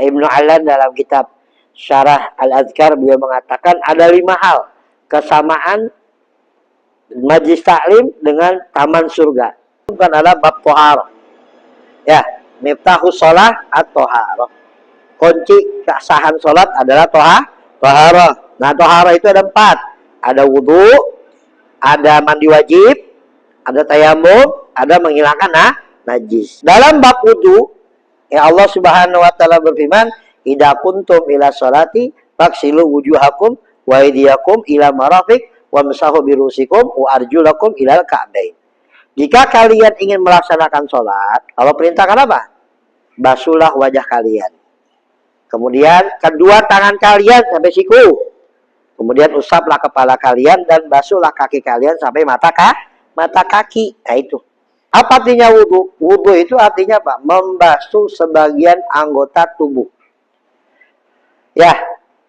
Ibnu Alan dalam kitab Syarah Al-Adhkar beliau mengatakan ada 5 hal kesamaan majlis taklim dengan taman surga. Bukan ada bab toharoh. Ya, miftahus sholah at-toharoh. Kunci kesahan sholat adalah toharoh. Nah, toharoh itu ada 4. Ada wudhu, ada mandi wajib, ada tayamum, ada menghilangkan najis. Dalam bab wudhu, ya Allah Subhanahu wa taala berfirman, "Idza kuntum ila sholati faghsilu wujuhakum wa aydiyakum ila marafiq wamsahu birusikum wa arjulakum ilal ka'bain." Jika kalian ingin melaksanakan sholat, Allah perintahkan apa? Basuhlah wajah kalian. Kemudian kedua tangan kalian sampai siku. Kemudian usaplah kepala kalian dan basuhlah kaki kalian sampai mata kaki. Nah itu. Apa artinya wudhu? Wudhu itu artinya apa? Membasuh sebagian anggota tubuh. Ya,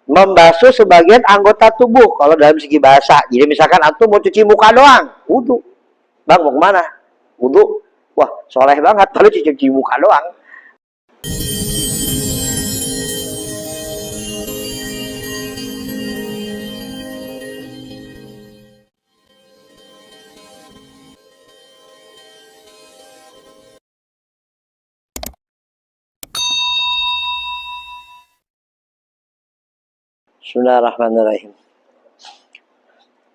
membasuh sebagian anggota tubuh. Kalau dalam segi bahasa. Jadi misalkan antum mau cuci muka doang, wudhu. Bang mau kemana? Wudhu. Wah, soleh banget. Lalu cuci muka doang. Bismillahirrahmanirrahim.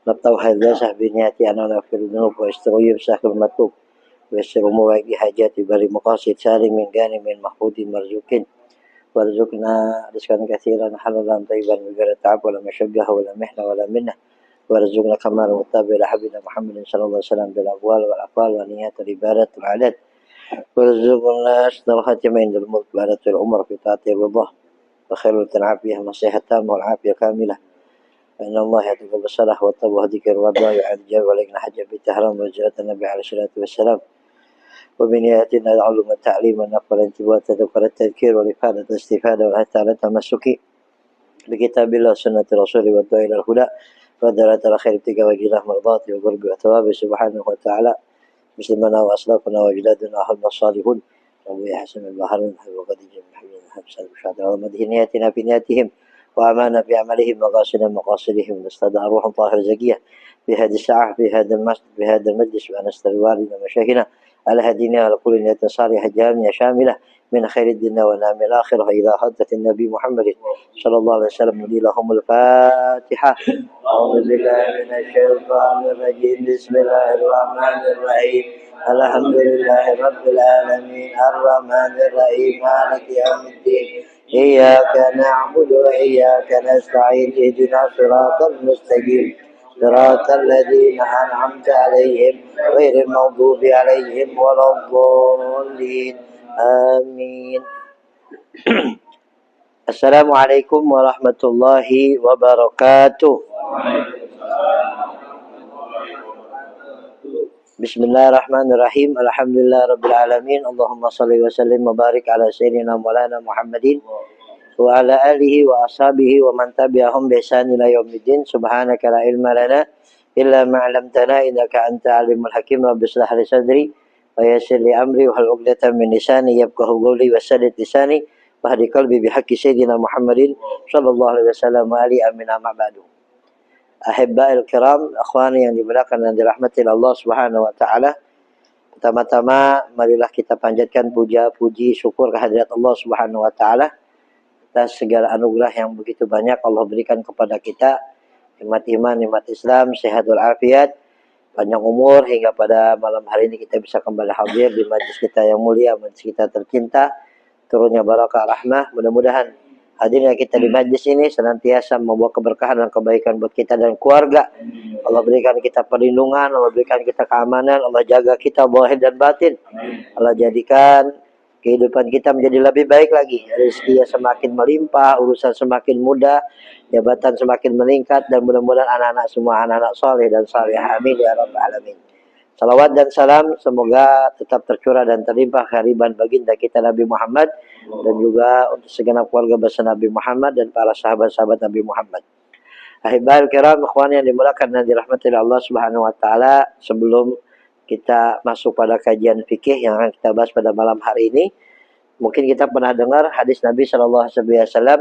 Nabtau hadza sahbiniyati ana nafir dunub wa istaghfir sahul matub wa yasirumu wa hajati bari maqasid salim min gani min mahfudin marzukin warzuqna rizqan katsiran halalan tayyiban bi ghairi ta'ab wa la mashaqqah wa la mihna wa la minna warzuqna kamal muttabi ila habibina Muhammadin sallallahu alaihi wasallam bil aqwal wal afal wa niyat al ibadat wal adat warzuqna asdal khatimah indal mulk wa ratul umr fi ta'ati ridha وخير العافية نصيحة تامة والعافية كاملة فإن الله يتقبل الصلاة والتوبة والذكر والدعاء يعد الجاب ولكن حج بالتحرم وهجرة النبي عليه الصلاة والسلام وبنياتنا العلوم التعليم والنقل والانتباه والتذكر التذكير والإفادة الاستفادة والحث على التمسك بكتاب الله وسنة رسوله والدعاء إلى الهدى والدعاء على خير ابتغاء وجه الله مرضاته وقرب وثوابه سبحانه وتعالى مسلمنا وأسلافنا وأجدادنا وهم الصالحون أبو حسن البحرين وخديجة بن حبيب الحبس الشهداء ومدهنياتنا في نياتهم وأمانا في عملهم وغاسنا مقاصدهم واستدعى روح طاهر زكية في هذه الساعة في هذا المسجد في هذا المجلس وأنستر والدنا ومشايخنا على هدينا على كل نية صالحة جامعة شاملة من خير الدنيا ونعم الآخرة إلى حضرة النبي محمد صلى الله عليه وسلم ندي لهم الفاتحة. أعوذ بالله من الشيطان الرجيم بسم الله الرحمن الرحيم الحمد لله رب العالمين الرحمن الرحيم مالك يوم الدين إياك نعبد وإياك نستعين اهدنا الصراط المستقيم صراط الذين أنعمت عليهم غير المغضوب عليهم ولا الضالين آمين. Assalamualaikum warahmatullahi wabarakatuh. Bismillahirrahmanirrahim. Alhamdulillah rabbil alamin. Allahumma salli wa sallim wa barik ala sayyidina maulana Muhammadin wa ala alihi wa ashabihi wa man tabi'ahum bi ihsan ila yaumiddin. Subhanaka la ilma lana illa ma 'allamtana innaka anta alimul hakim. Rabbi shrah li sadri wa yassir li amri wa hlul 'uqdatam min lisani yafqahu qawli wa saddid lisani wa hadi qalbi bi haqqi sayyidina Muhammadin sallallahu alaihi wasallam wa ali amin amma ba'du. Ahibba'il kiram, akhwani yang dimuliakan dan dirahmati Allah Subhanahu wa taala. Pertama-tama marilah kita panjatkan puja-puji syukur kehadirat Allah Subhanahu wa taala atas segala anugerah yang begitu banyak Allah berikan kepada kita, nikmat iman, nikmat Islam, sehat walafiat, panjang umur hingga pada malam hari ini kita bisa kembali hadir di majlis kita yang mulia, majlis kita tercinta, turunnya barakah rahmah. Mudah-mudahan hadirnya kita di majlis ini senantiasa membawa keberkahan dan kebaikan buat kita dan keluarga. Allah berikan kita perlindungan, Allah berikan kita keamanan, Allah jaga kita zahir dan batin. Allah jadikan kehidupan kita menjadi lebih baik lagi. Rezeki semakin melimpah, urusan semakin mudah, jabatan semakin meningkat, dan mudah-mudahan anak-anak semua anak-anak soleh dan saleh. Amin ya rabbal alamin. Salawat dan salam semoga tetap tercurah dan terlimpah kehadiran baginda kita Nabi Muhammad dan juga untuk segenap keluarga besar Nabi Muhammad dan para sahabat-sahabat Nabi Muhammad. Ahibahil kiram, ikhwan yang dimulakan dan dirahmati Allah Subhanahu wa taala, sebelum kita masuk pada kajian fikih yang akan kita bahas pada malam hari ini, Mungkin kita pernah dengar hadis Nabi Shallallahu Alaihi Wasallam,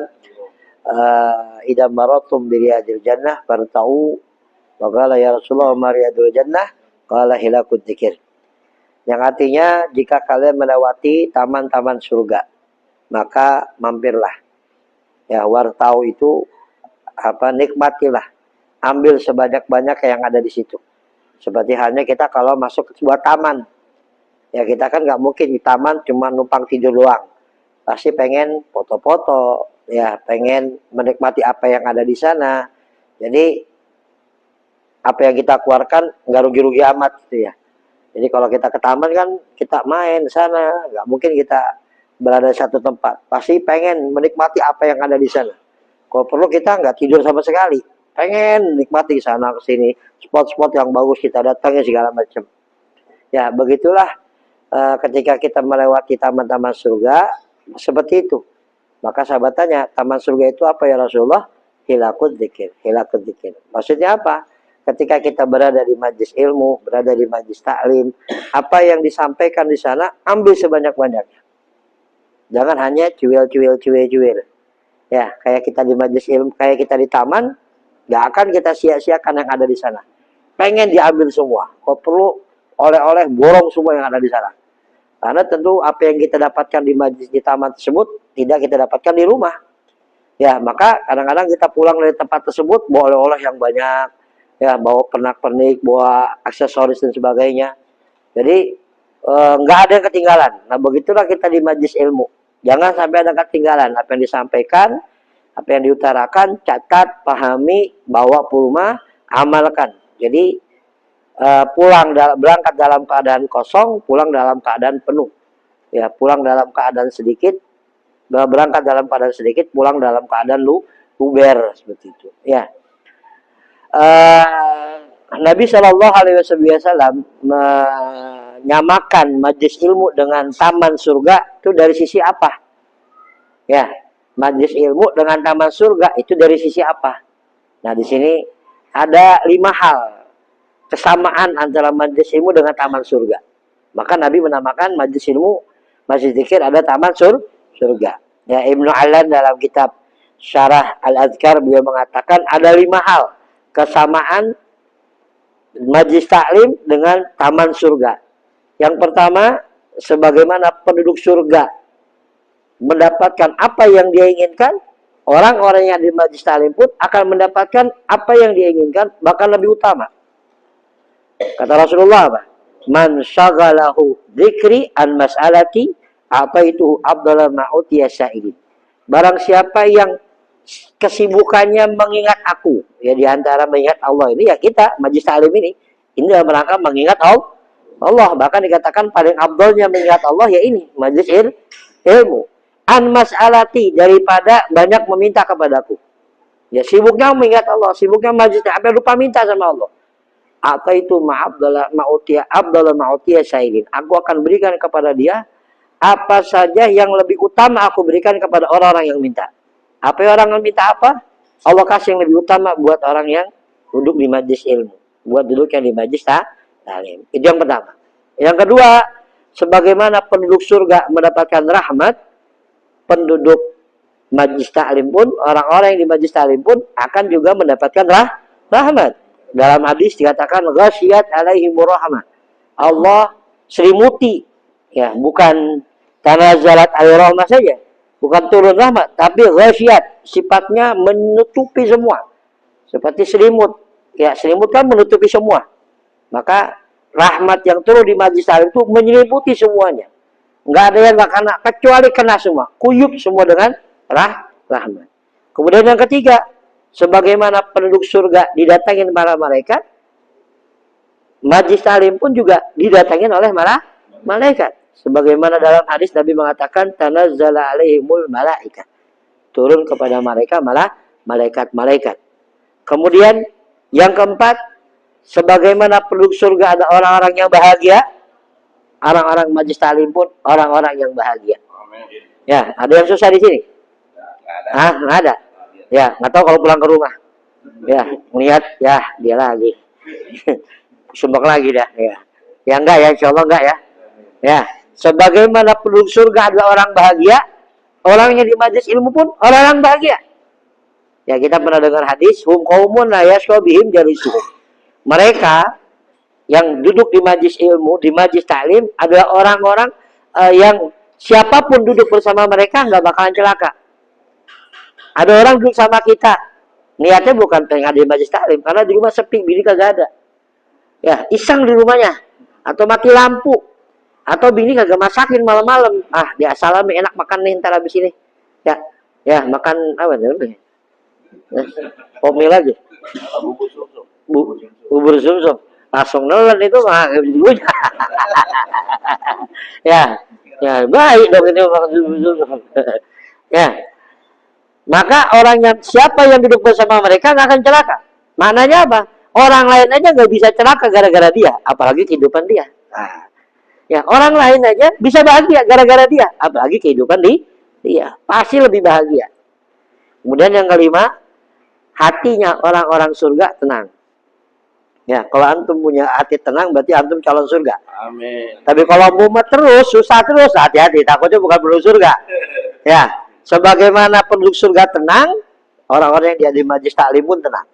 "Idza maratum bi riyadil jannah fartau." Wa qala ya Rasulullah ma riyadul jannah? Qala hilakut dzikir. Yang artinya jika kalian melewati taman-taman surga, maka mampirlah. Ya, wartau itu nikmatilah. Ambil sebanyak-banyak yang ada di situ. Seperti halnya kita kalau masuk ke sebuah taman. Ya kita kan nggak mungkin di taman cuma numpang tidur doang. Pasti pengen foto-foto, ya pengen menikmati apa yang ada di sana. Jadi apa yang kita keluarkan nggak rugi-rugi amat gitu ya. Jadi kalau kita ke taman kan kita main sana, nggak mungkin kita berada di satu tempat. Pasti pengen menikmati apa yang ada di sana. Kalau perlu kita nggak tidur sama sekali. Pengen nikmati sana ke sini, spot-spot yang bagus kita datangi segala macam. Ya begitulah. Ketika kita melewati taman-taman surga seperti itu, maka sahabat tanya, taman surga itu apa ya Rasulullah? Hilakut dzikir, hilakut dzikir. Maksudnya apa? Ketika kita berada di majlis ilmu, berada di majlis taklim, apa yang disampaikan di sana ambil sebanyak-banyaknya. Jangan hanya cuil. Ya, kayak kita di majlis ilmu, kayak kita di taman, nggak akan kita sia-siakan yang ada di sana. Pengen diambil semua. Kalau perlu oleh-oleh borong semua yang ada di sana. Karena tentu apa yang kita dapatkan di majlis di taman tersebut tidak kita dapatkan di rumah. Ya, maka kadang-kadang kita pulang dari tempat tersebut bawa oleh-oleh yang banyak, ya bawa pernak-pernik, bawa aksesoris dan sebagainya. Jadi nggak ada yang ketinggalan. Nah, begitulah kita di majlis ilmu. Jangan sampai ada ketinggalan apa yang disampaikan, apa yang diutarakan, catat, pahami, bawa pulang, amalkan. Jadi berangkat dalam keadaan kosong, pulang dalam keadaan penuh. Ya, pulang dalam keadaan sedikit, berangkat dalam keadaan sedikit, pulang dalam keadaan luber seperti itu. Ya, Nabi Shallallahu Alaihi Wasallam menyamakan majlis ilmu dengan taman surga itu dari sisi apa? Ya, majlis ilmu dengan taman surga itu dari sisi apa? Nah, di sini ada 5 hal kesamaan antara majlis ilmu dengan taman surga. Maka Nabi menamakan majlis ilmu, majlis zikir ada taman surga. Ya, Ibnu Alan dalam kitab Syarah Al-Adhkar beliau mengatakan ada 5 hal kesamaan majlis taklim dengan taman surga. Yang pertama, sebagaimana penduduk surga mendapatkan apa yang dia inginkan, orang-orang yang di majlis taklim pun akan mendapatkan apa yang dia inginkan, bahkan lebih utama. Kata Rasulullah apa? Man syaghalahu dzikri an mas'alati ataituhu afdhala ma utiya sa'ilin. Barang siapa yang kesibukannya mengingat aku, ya diantara mengingat Allah ini ya kita majlis taklim ini dalam rangka mengingat Allah. Bahkan dikatakan paling afdalnya mengingat Allah ya ini majlis ilmu. An mas'alati, daripada banyak meminta kepadaku. Ya sibuknya mengingat Allah, sibuknya majlis taklim, lupa minta sama Allah. Atau itu ma'utiya sa'ilin. Aku akan berikan kepada dia apa saja yang lebih utama aku berikan kepada orang-orang yang minta. Apa yang orang yang minta apa? Allah kasih yang lebih utama buat orang yang duduk di majlis ilmu. Buat duduk yang di majlis taklim. Itu yang pertama. Yang kedua, sebagaimana penduduk surga mendapatkan rahmat, penduduk majlis taklim pun, orang-orang yang di majlis taklim pun akan juga mendapatkan rahmat. Dalam hadis dikatakan ghasyiyat alaihimur rahmah. Allah selimuti, ya, bukan tanazzalat alaihir rahmah saja, bukan turun rahmat, tapi ghasyiyat, sifatnya menutupi semua. Seperti selimut. Ya, selimut kan menutupi semua. Maka rahmat yang turun di majlis taklim itu menyelimuti semuanya. Enggak ada yang enggak kena, kecuali kena semua. Kuyup semua dengan rahmat. Kemudian yang ketiga, sebagaimana penduduk surga didatangin para malaikat, majlis taklim pun juga didatangin oleh malaikat. Sebagaimana dalam hadis Nabi mengatakan tanazzala alaihimul malaikat. Turun kepada mereka malaikat. Kemudian yang keempat, sebagaimana penduduk surga ada orang-orang yang bahagia, orang-orang majlis taklim pun orang-orang yang bahagia. Ya, ada yang susah di sini? Nggak ada. Ya, nggak tahu kalau pulang ke rumah. Ya, melihat ya dia lagi. Sumbang lagi dah ya. Ya enggak ya, insya Allah enggak ya. Ya, sebagaimana penduduk surga adalah orang bahagia, orangnya di majelis ilmu pun orang bahagia. Ya, kita pernah dengar hadis, hum qaumun la yashqa bihim jalisuhum. Mereka yang duduk di majelis ilmu, di majelis taklim adalah orang-orang yang siapapun duduk bersama mereka nggak bakalan celaka. Ada orang duduk sama kita, niatnya bukan pengen di majelis taklim, karena di rumah sepi, bini kagak ada. Ya, iseng di rumahnya, atau mati lampu, atau bini kagak masakin malam-malam. Ah, dia salami enak makan nih ntar habis ini. Ya, ya makan apa nih? Pomil aja. Bubur sumsum. Langsung nelen itu mah ibunya. Ya, ya baik dong ini makan bubur sumsum. Ya. Maka orang yang siapa yang duduk bersama mereka nggak akan celaka. Maknanya apa? Orang lain aja nggak bisa celaka gara-gara dia, apalagi kehidupan dia. Nah, ya orang lain aja bisa bahagia gara-gara dia, apalagi kehidupan dia. Pasti lebih bahagia. Kemudian yang kelima, hatinya orang-orang surga tenang. Ya, kalau antum punya hati tenang, berarti antum calon surga. Amin. Tapi kalau mumet terus, susah terus, hati-hati. Takutnya bukan penduduk surga. Ya, sebagaimana penduduk surga tenang, orang-orang yang di majelis taklim pun tenang.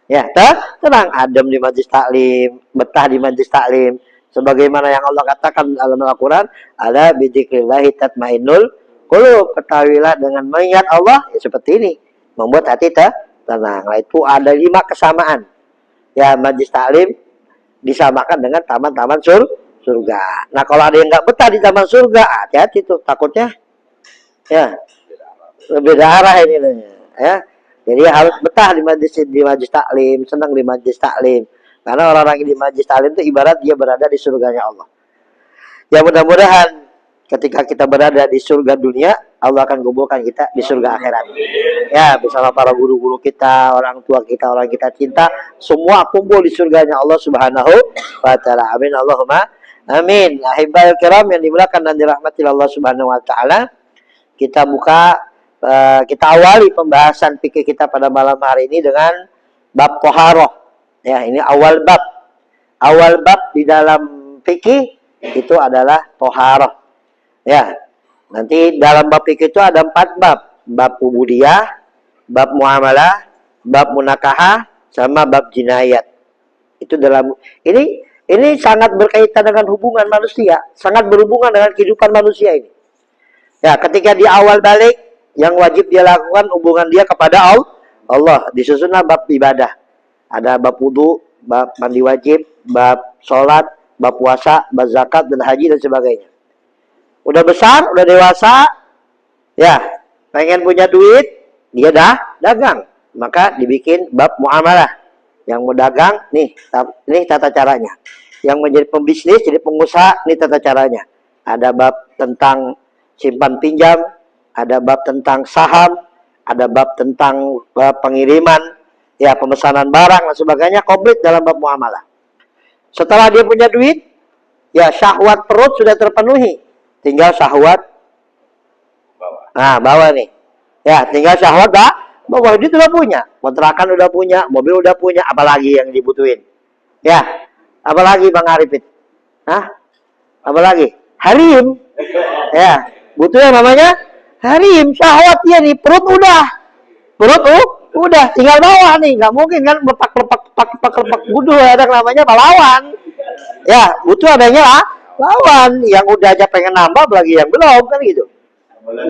Ya, tenang, adem di majelis taklim, betah di majelis taklim. Sebagaimana yang Allah katakan dalam Al-Quran, ala bidzikrillahi tatmainnul qulub. Ketahuilah dengan mengingat Allah, ya seperti ini, membuat hati tenang. Nah, itu ada 5 kesamaan. Ya, majelis taklim disamakan dengan taman-taman surga. Nah, kalau ada yang nggak betah di taman surga, hati-hati tuh, takutnya ya beda arah ini. Ya, jadi harus betah di majelis taklim, senang di majelis taklim. Karena orang-orang di majelis taklim itu ibarat dia berada di surganya Allah. Ya, mudah-mudahan ketika kita berada di surga dunia, Allah akan kumpulkan kita di surga akhirat. Ya, bersama para guru-guru kita, orang tua kita, orang kita cinta, semua kumpul di surganya Allah Subhanahu wa taala. Amin Allahumma amin. Ahibbal kiram yang dimuliakan dan dirahmati Allah Subhanahu wa taala. Kita kita awali pembahasan fikih kita pada malam hari ini dengan bab taharah. Ya, ini awal bab. Awal bab di dalam fikih itu adalah taharah. Ya, nanti dalam bab fikih itu ada 4 bab. Bab ubudiyah, bab muamalah, bab munakahah, sama bab jinayat. Itu dalam ini sangat berkaitan dengan hubungan manusia, sangat berhubungan dengan kehidupan manusia ini. Ya, ketika di awal balik yang wajib dia lakukan hubungan dia kepada Allah, disusunlah bab ibadah. Ada bab wudu, bab mandi wajib, bab sholat, bab puasa, bab zakat dan haji dan sebagainya. Udah besar, udah dewasa, ya, pengen punya duit, dia dagang. Maka dibikin bab muamalah. Yang mau dagang, nih tata caranya. Yang menjadi pembisnis, jadi pengusaha, nih tata caranya. Ada bab tentang simpan pinjam, ada bab tentang saham, ada bab tentang pengiriman, ya, pemesanan barang dan sebagainya, komplit dalam bab muamalah. Setelah dia punya duit, ya syahwat perut sudah terpenuhi. Tinggal syahwat bawah nih. Ya, tinggal syahwat bawah. Dia udah punya, kontrakan udah punya, mobil udah punya, apalagi yang dibutuhin? Ya, apalagi Bang Arifin? Apalagi? Harim. Ya, butuh yang namanya harim, syahwat dia nih, perut udah, tinggal bawah nih, nggak mungkin kan lepak butuh ada namanya pahlawan. Ya, butuh adanya lawan, yang udah aja pengen nambah lagi yang belum kan gitu.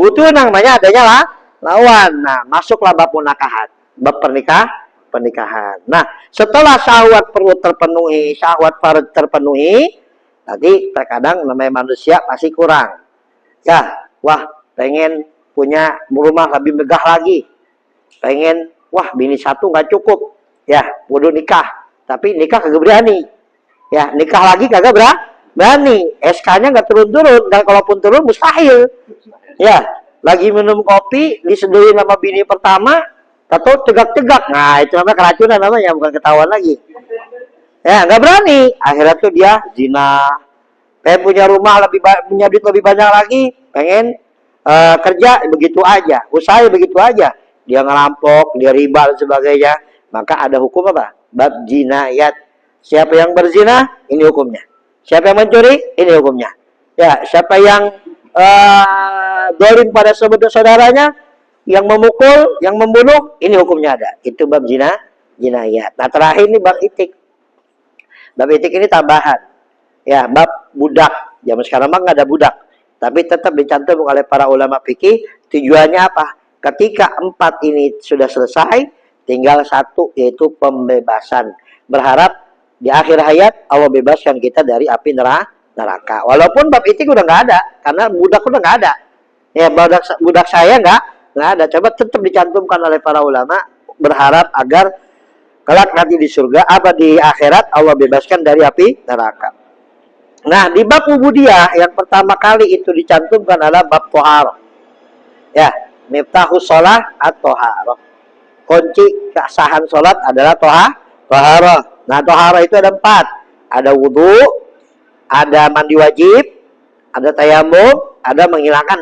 Butuh namanya adanya lawan. Nah, masuklah bab munakahat, bab pernikahan. Nah, setelah syahwat perut terpenuhi, syahwat farj terpenuhi, nanti terkadang namanya manusia pasti kurang. Ya, wah pengen punya rumah lebih megah lagi. Pengen, wah bini satu nggak cukup. Ya, kudu nikah. Tapi nikah kagak berani. Ya, nikah lagi kagak berani. SK-nya nggak turun-turun. Dan kalaupun turun mustahil. Ya, lagi minum kopi, diseduhin sama bini pertama, atau tegak-tegak. Nah, itu namanya keracunan namanya, bukan ketahuan lagi. Ya, nggak berani. Akhirnya tuh dia zina. Pengen punya rumah punya duit lebih banyak lagi. Pengen kerja begitu aja. Usaha begitu aja. Dia ngerampok, dia riba dan sebagainya. Maka ada hukum apa? Bab jinayat. Siapa yang berzina, ini hukumnya. Siapa yang mencuri, ini hukumnya. Ya, siapa yang dolim pada saudaranya, yang memukul, yang membunuh, ini hukumnya ada. Itu bab jinayat. Nah, terakhir ini bab itik. Bab itik ini tambahan. Ya, bab budak. Zaman sekarang mah nggak ada budak. Tapi tetap dicantum oleh para ulama fikih. Tujuannya apa? Ketika 4 ini sudah selesai, tinggal 1 yaitu pembebasan. Berharap di akhir hayat Allah bebaskan kita dari api neraka. Walaupun bab itik udah nggak ada, karena budak udah nggak ada. Ya, budak saya nggak ada. Coba tetap dicantumkan oleh para ulama, berharap agar kelak nanti di surga, apa di akhirat Allah bebaskan dari api neraka. Nah, di bab ubudiyah yang pertama kali itu dicantumkan adalah bab toharoh. Ya, miftahus sholah at-toharoh. Kunci kesahan sholat adalah toharoh. Nah, toharoh itu ada 4. Ada wudhu, ada mandi wajib, ada tayamum, ada menghilangkan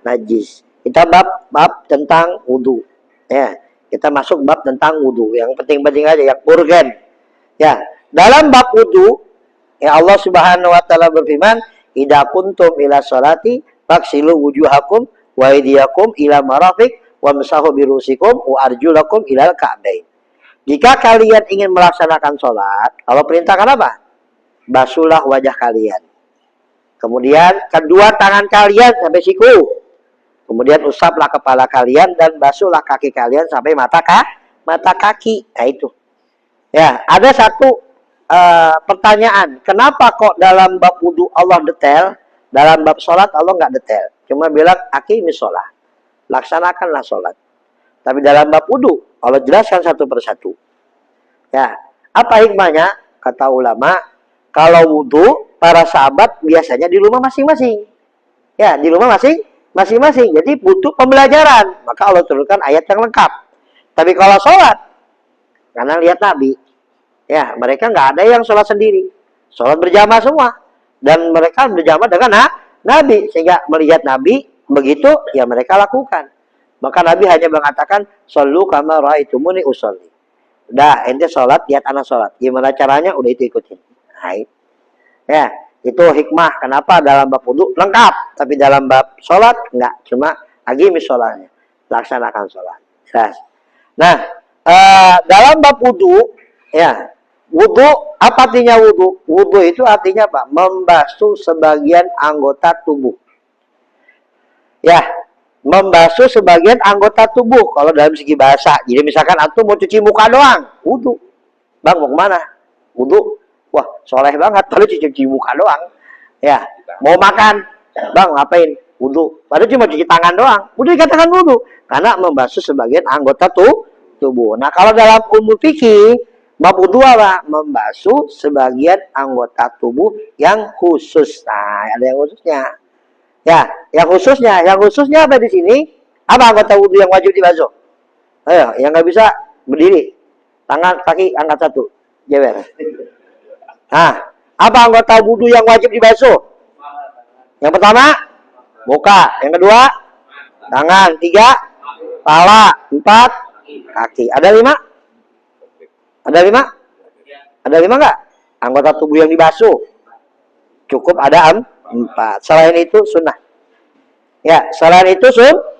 najis. Kita bab tentang wudhu. Ya, kita masuk bab tentang wudhu. Yang penting-penting aja, yang urgen. Ya, dalam bab wudhu, ya Allah Subhanahu wa taala berfirman, "Idza kuntum ila sholati faghsilu wujuhakum wa aydiyakum ila marafiq wamsahu birusikum wa arjulakum ilal ka'bain." Jika kalian ingin melaksanakan sholat, Allah perintahkan apa? Basuhlah wajah kalian. Kemudian kedua tangan kalian sampai siku. Kemudian usaplah kepala kalian dan basuhlah kaki kalian sampai mata kaki. Nah itu. Ya, ada satu pertanyaan. Kenapa kok dalam bab wudu Allah detail, dalam bab sholat Allah nggak detail? Cuma bilang aqimis sholat. Laksanakanlah sholat. Tapi dalam bab wudu Allah jelaskan satu persatu. Ya, apa hikmahnya? Kata ulama, kalau wudu para sahabat biasanya di rumah masing-masing. Ya, di rumah masing-masing. Jadi butuh pembelajaran. Maka Allah turunkan ayat yang lengkap. Tapi kalau sholat, karena lihat Nabi, ya mereka nggak ada yang sholat sendiri. Sholat berjamaah semua. Dan mereka berjamaah dengan Nabi. Sehingga melihat Nabi, begitu ya mereka lakukan. Maka Nabi hanya mengatakan, "Shollu kama ra'aitumuni usolli." Udah, ente sholat, lihat anak sholat. Gimana caranya? Udah itu ikutin. Hai. Ya, itu hikmah. Kenapa dalam bab wudu lengkap, tapi dalam bab sholat enggak. Cuma aqimis sholatnya. Laksanakan sholat. Nah, dalam bab wudu, ya, wudu, apa artinya wudu? Wudu itu artinya apa? Membasuh sebagian anggota tubuh. Ya, membasuh sebagian anggota tubuh kalau dalam segi bahasa. Jadi misalkan antum mau cuci muka doang, wudu. Bang mau kemana? Wudu. Wah, soleh banget kalau cuci muka doang. Ya, mau makan, bang ngapain? Wudu. Padahal cuma cuci tangan doang. Wudu dikatakan wudu karena membasuh sebagian anggota tubuh. Nah, kalau dalam umum fikih, bab wudu apa? Membasuh sebagian anggota tubuh yang khusus. Nah, ada yang khususnya. Ya, yang khususnya apa di sini? Apa anggota wudhu yang wajib dibasuh? Ayo, yang nggak bisa berdiri, tangan kaki angkat 1, jewer. Nah, apa anggota wudhu yang wajib dibasuh? Yang pertama, muka. Yang kedua, tangan. 3, kepala. 4, kaki. Ada 5? Ada 5? Ada 5 nggak? Anggota tubuh yang dibasuh. Cukup ada 4. Selain itu sunnah. Ya, selain itu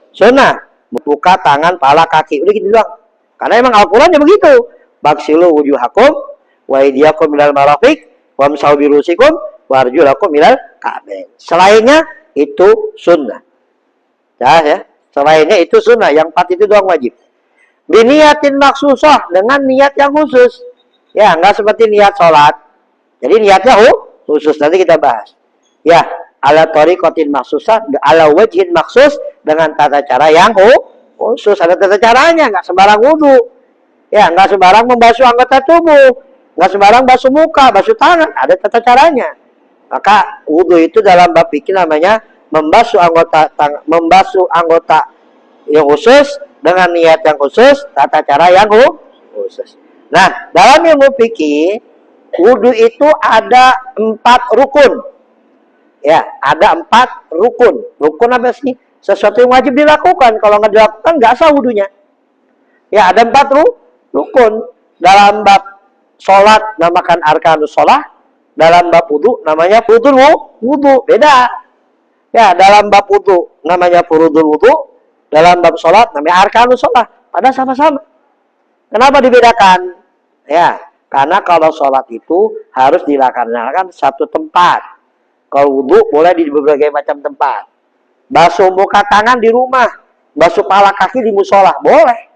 sunnah. Muka, tangan, pala, kaki. Udah gitu doang. Karena emang Al-Qur'annya begitu. Baksilu wujuhakum wa aydiyakum minal marafiq wamsahu birusikum wa arjulakum minal ka'bain. Selainnya itu sunnah. Ya. Selainnya itu sunnah. Yang 4 itu doang wajib. Biniyatin maksusah, dengan niat yang khusus. Ya, enggak seperti niat sholat. Jadi niatnya khusus. Nanti kita bahas. Ya, ala tariqatin maksusah, ala wajhin maksus, dengan tata cara yang khusus. Ada tata caranya, nggak sembarang wudu. Ya, nggak sembarang membasuh anggota tubuh, nggak sembarang basuh muka, basuh tangan. Ada tata caranya. Maka wudu itu dalam bab fikih namanya membasuh anggota yang khusus dengan niat yang khusus, tata cara yang khusus. Nah, dalam ilmu fikih, wudu itu ada 4 rukun. Ya, ada 4 rukun. Rukun apa sih? Sesuatu yang wajib dilakukan. Kalau nggak dilakukan, nggak sah wudunya. Ya, ada 4 rukun. Dalam bab sholat namakan arkanus sholat. dalam bab wudu namanya furudul wudu, beda. Ya, dalam bab wudu namanya furudul wudu, dalam bab sholat namanya arkanus sholat. Padahal sama-sama. Kenapa dibedakan? Ya, karena kalau sholat itu harus dilaksanakan satu tempat. Kalau wudu boleh di berbagai macam tempat. Basuh muka tangan di rumah, basuh pala kaki di musola, boleh.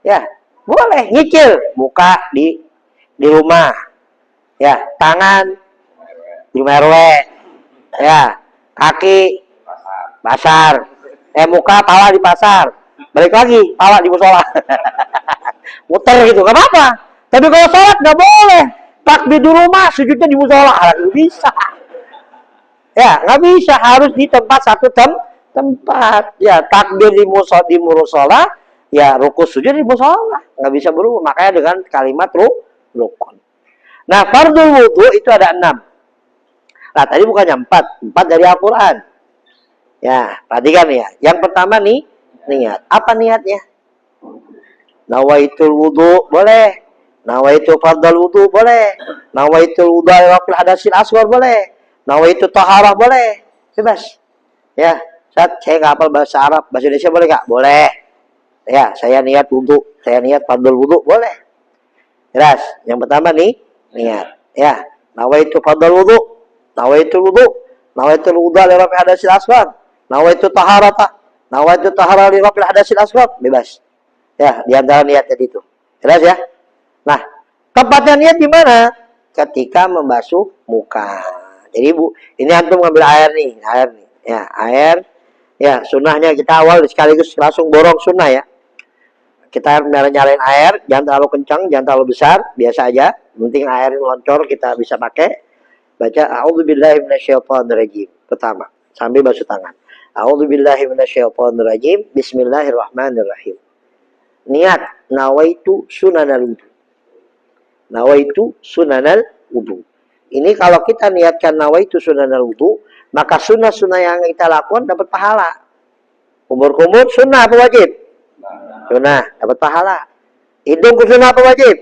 Ya, boleh. Nyicil muka di rumah. Ya, tangan di rumah RW. Ya, kaki pasar. Muka pala di pasar. Balik lagi pala di musola. Muter gitu, gak apa-apa. Tapi kalau sholat gak boleh. Takbir di rumah, sujudnya di musola, nggak bisa. Ya, nggak bisa, harus di tempat satu tempat. Ya, takbir di musola, ya ruku sujud di musola, nggak bisa berubah. Makanya dengan kalimat rukun. Nah, fardul wudu itu ada 6. Nah, tadi bukannya 4 dari Al-Quran. Ya, perhatikan ya. Yang pertama nih, niat. Apa niatnya? Nawaitul wudu boleh. Nawaitul fardul wudu boleh. Nawaitul wudu waqil hadasil asghar boleh. Nawaitul taharah boleh. Bebas. Ya, saya nggak hafal bahasa Arab, bahasa Indonesia boleh nggak? Boleh. Ya, saya niat wudu, saya niat fardul wudu boleh. Jelas. Yang pertama nih, niat. Ya, nawaitul fardul wudu, nawaitul wudu, nawaitul wudu li rafi hadasil asghar, nawaitul taharata, nawaitul taharah li rafi hadasil asghar, bebas. Ya, di antara niat tadi itu. Jelas ya? Nah, tempatnya niat di mana? Ketika membasuh muka. Jadi Bu, ini antum ngambil air nih. Ya, air. Ya, sunnahnya kita awal sekaligus langsung borong sunnah ya. Kita nyalain air, jangan terlalu kencang, jangan terlalu besar, biasa aja. Penting air loncor kita bisa pakai. Baca a'udzubillahi minasyaitonirrajim pertama, sambil basuh tangan. A'udzubillahi minasyaitonirrajim, bismillahirrahmanirrahim. Niat nawaitu sunanal wudu. Nawaitu sunanal wudu. Ini kalau kita niatkan nawaitu sunanal wudu, maka sunnah-sunnah yang kita lakukan dapat pahala. Kumur-kumur sunnah apa wajib? Sunnah, dapat pahala. Hidung sunnah apa wajib?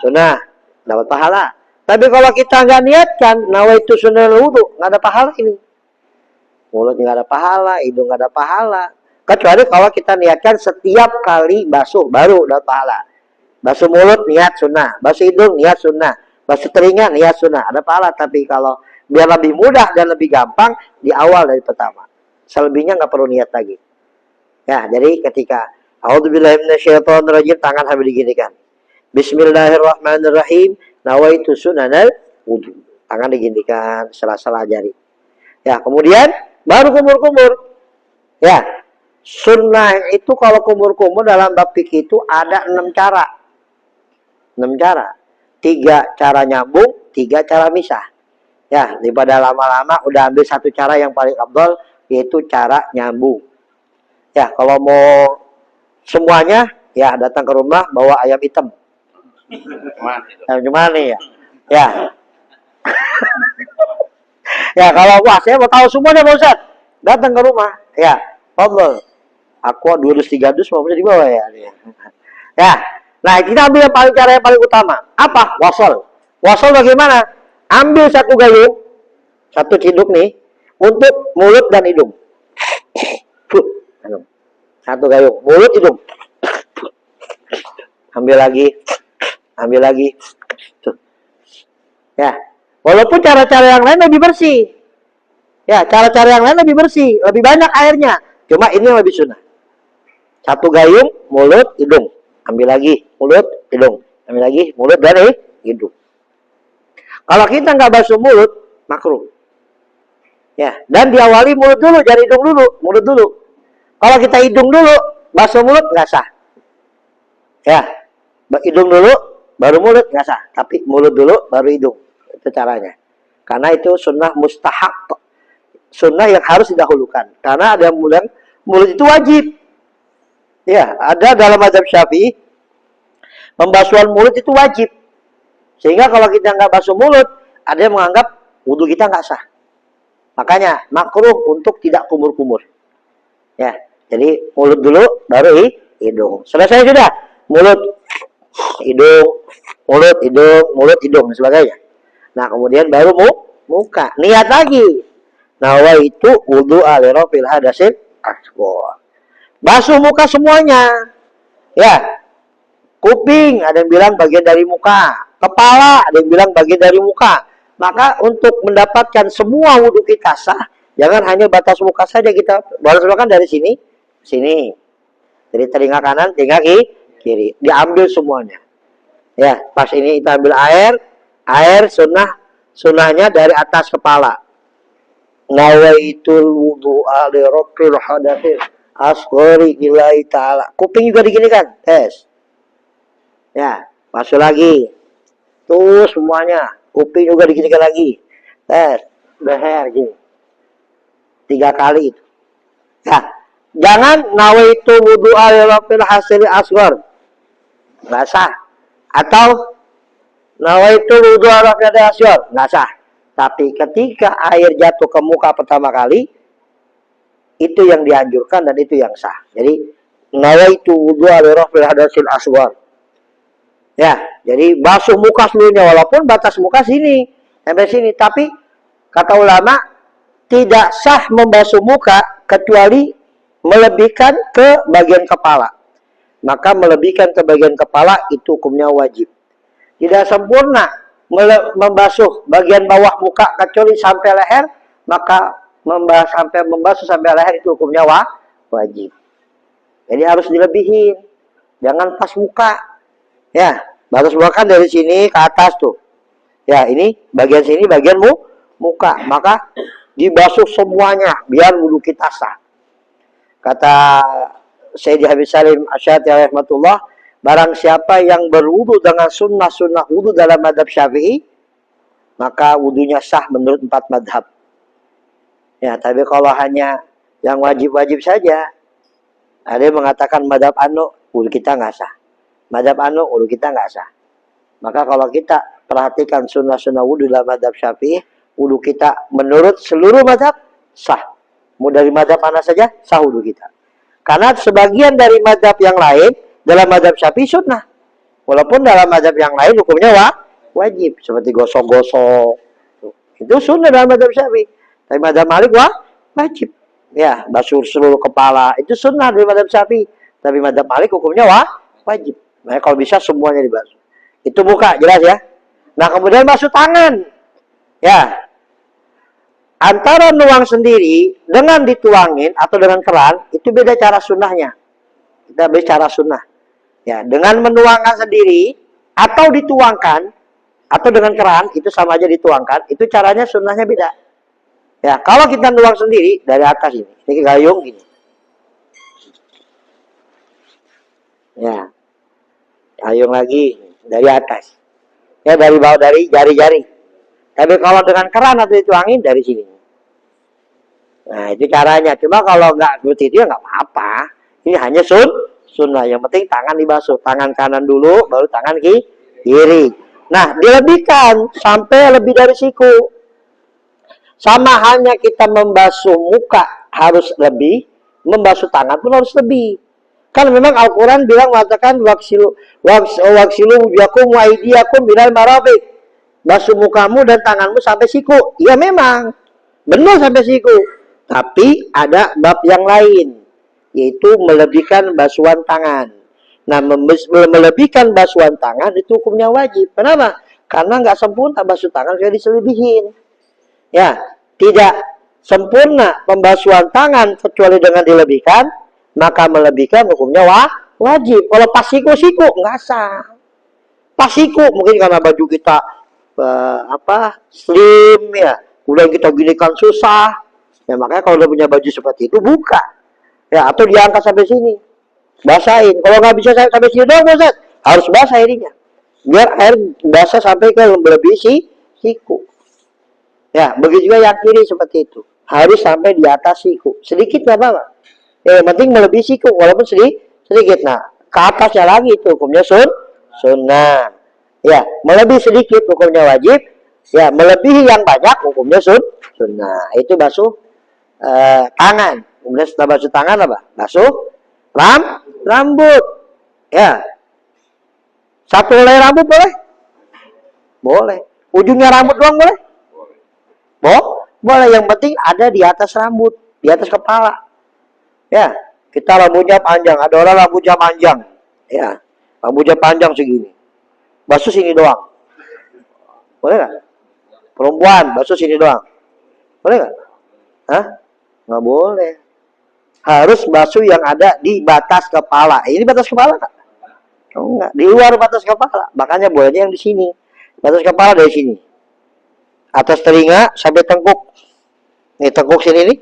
Sunnah, dapat pahala. Tapi kalau kita nggak niatkan nawaitu sunanal wudu, nggak ada pahala ini. Mulut nggak ada pahala, hidung nggak ada pahala. Kecuali kalau kita niatkan setiap kali basuh baru dapat pahala. Basuh mulut niat sunnah, basuh hidung niat sunnah, basuh telinga niat sunnah, ada pahala. Tapi kalau biar lebih mudah dan lebih gampang di awal dari pertama. Selebihnya nggak perlu niat lagi. Ya, jadi ketika a'udzubillahi minasyaitonirrajim, tangan sambil diginikan. Bismillahirrahmanirrahim, nawaitu sunanal wudu. Tangan diginikan sela-sela jari. Ya, kemudian baru kumur-kumur. Ya, sunnah itu kalau kumur-kumur dalam bab fikih itu ada 6 cara. 6 cara. 3 cara nyambung, 3 cara misah. Ya, daripada lama-lama udah ambil satu cara yang paling abdol, yaitu cara nyambung. Ya, kalau mau semuanya, ya datang ke rumah bawa ayam hitam. Ayam cuman nih ya. Ya. Ya, kalau wah saya mau tahu semuanya Pak Ustaz, datang ke rumah. Ya, Allah. Aku 2 dus 3 dus mau di bawah ya. Ya. Nah, kita ambil yang paling cara yang paling utama. Apa? Wasol. Wasol bagaimana? Ambil satu gayung, satu ciduk nih, untuk mulut dan hidung. Satu gayung, mulut, hidung. Ambil lagi. Tuh. Ya. Walaupun cara-cara yang lain lebih bersih. Ya, cara-cara yang lain lebih bersih, lebih banyak airnya. Cuma ini yang lebih sunnah. Satu gayung, mulut, hidung. Ambil lagi, mulut, hidung. Ambil lagi, mulut, dan hidung. Kalau kita nggak basuh mulut, makruh. Ya, dan diawali mulut dulu, jangan hidung dulu, mulut dulu. Kalau kita hidung dulu, basuh mulut, nggak sah. Ya, hidung dulu, baru mulut, nggak sah. Tapi mulut dulu, baru hidung. Itu caranya. Karena itu sunnah mustahab. Sunnah yang harus didahulukan. Karena ada yang bilang mulut itu wajib. Ya, ada dalam mazhab Syafi'i pembasuhan mulut itu wajib. Sehingga kalau kita nggak basuh mulut, ada yang menganggap wudhu kita nggak sah. Makanya makruh untuk tidak kumur-kumur. Ya, jadi mulut dulu, baru hidung. Selesai sudah. Mulut, hidung, mulut, hidung, dan sebagainya. Nah, kemudian baru muka. Niat lagi. Nawaitu wudu'a li raf'il hadatsil asghar. Basuh muka semuanya. Ya. Kuping ada yang bilang bagian dari muka. Kepala ada yang bilang bagian dari muka. Maka untuk mendapatkan semua wudhu kita sah, jangan hanya batas muka saja kita. Batas muka kan dari sini, sini. Dari telinga kanan, telinga kiri. Diambil semuanya. Ya, pas ini kita ambil air sunnahnya dari atas kepala. Nawaitul wudu'a li raf'il hadatsil asghari lillahi ta'ala. Kuping juga diginikan, tes. Ya, masuk lagi. Tuh semuanya. Kuping juga diginikan lagi. Tes. Leher gini. 3 kali itu. Ya. Jangan nawaitu wudu'a li raf'il hadatsil asghar. Enggak sah. Atau nawaitu wudu'a li raf'il hadatsil asghar. Enggak sah. Tapi ketika air jatuh ke muka pertama kali, itu yang dianjurkan dan itu yang sah. Jadi nawaitu wudu'a li raf'il hadatsil asghar. Ya, jadi basuh muka seluruhnya walaupun batas muka sini sampai sini, tapi kata ulama tidak sah membasuh muka kecuali melebihkan ke bagian kepala. Maka melebihkan ke bagian kepala itu hukumnya wajib. Tidak sempurna membasuh bagian bawah muka kecuali sampai leher, maka membasuh sampai leher itu hukumnya wajib. Jadi harus dilebihin, jangan pas muka. Ya, batas muka kan dari sini ke atas tuh. Ya, ini bagian sini bagian muka. Maka dibasuh semuanya biar wudhu kita sah. Kata Sayyidi Habib Salim Asy'ari rahmatullah, barang siapa yang berwudhu dengan sunnah-sunnah wudhu dalam madhab Syafi'i, maka wudhunya sah menurut 4 madhab. Ya, tapi kalau hanya yang wajib-wajib saja, ada yang mengatakan madhab anu, wudhu kita nggak sah. Madhab anu, wudhu kita nggak sah. Maka kalau kita perhatikan sunnah-sunnah wudhu dalam madhab Syafi'i, wudhu kita menurut seluruh madhab sah. Mau dari madhab mana saja, sah wudhu kita. Karena sebagian dari madhab yang lain, dalam madhab Syafi'i sunnah. Walaupun dalam madhab yang lain hukumnya wajib. Seperti gosok-gosok. Itu sunnah dalam madhab Syafi'i. Tapi madhab Malik wajib. Ya, basuh seluruh kepala. Itu sunnah dari madhab Syafi'i. Tapi madhab Malik hukumnya wajib. Nah, kalau bisa semuanya dibasuh. Itu muka, jelas ya. Nah, kemudian basuh tangan. Ya. Antara nuang sendiri dengan dituangin atau dengan keran, itu beda cara sunnahnya. Kita bicara sunnah. Ya, dengan menuangkan sendiri atau dituangkan atau dengan keran, itu sama aja dituangkan, itu caranya sunnahnya beda. Ya, kalau kita nuang sendiri dari atas ini gayung gini. Ya. Gayung lagi dari atas. Ya, dari bawah, dari jari-jari. Tapi kalau dengan keran atau dituangin dari sini. Nah, itu caranya. Cuma kalau nggak seperti itu ya nggak apa-apa. Ini hanya sunnah. Yang penting tangan dibasuh. Tangan kanan dulu, baru tangan kiri. Nah, dilebihkan sampai lebih dari siku. Sama halnya kita membasuh muka harus lebih, membasuh tangan pun harus lebih. Kan memang Al-Quran bilang mengatakan waksilu wujuhakum wa aydiyakum minal marafiq. Basuh mukamu dan tanganmu sampai siku. Ya memang, benar sampai siku. Tapi ada bab yang lain, yaitu melebihkan basuhan tangan. Nah, melebihkan basuhan tangan itu hukumnya wajib. Kenapa? Karena nggak sempurna basuh tangan kayak diselebihin. Ya, tidak sempurna pembasuhan tangan kecuali dengan dilebihkan. Maka melebihkan hukumnya wajib. Kalau pas siku nggak sah. Pas siku mungkin karena baju kita slim ya, udah kita ginikan susah. Ya makanya kalau udah punya baju seperti itu buka. Ya, atau diangkat sampai sini. Basahin. Kalau nggak bisa sampai sini doang, Ustaz, harus basah airnya. Biar air basah sampai ke melebihi siku. Ya, begitu juga yang kiri seperti itu. Harus sampai di atas siku. Sedikit nggak apa-apa. Yang penting melebihi siku, walaupun sedikit. Nah, ke atasnya lagi itu hukumnya sunnah. Ya, melebihi sedikit hukumnya wajib. Ya, melebihi yang banyak hukumnya sunnah. Itu basuh tangan. Kemudian setelah basuh tangan apa? Basuh rambut. Ya. Satu helai rambut boleh? Boleh. Ujungnya rambut doang boleh? Boleh. Yang penting ada di atas rambut, di atas kepala. Ya, kita rambutnya panjang. Ada orang rambutnya panjang. Ya, rambutnya panjang segini. Basuh sini doang. Boleh nggak? Perempuan basuh sini doang. Boleh nggak? Hah? Nggak boleh. Harus basuh yang ada di batas kepala. Ini batas kepala nggak? Oh, enggak. Di luar batas kepala. Makanya bolehnya yang di sini. Batas kepala dari sini. Atas telinga sampai tengkuk. Nih tengkuk sini nih.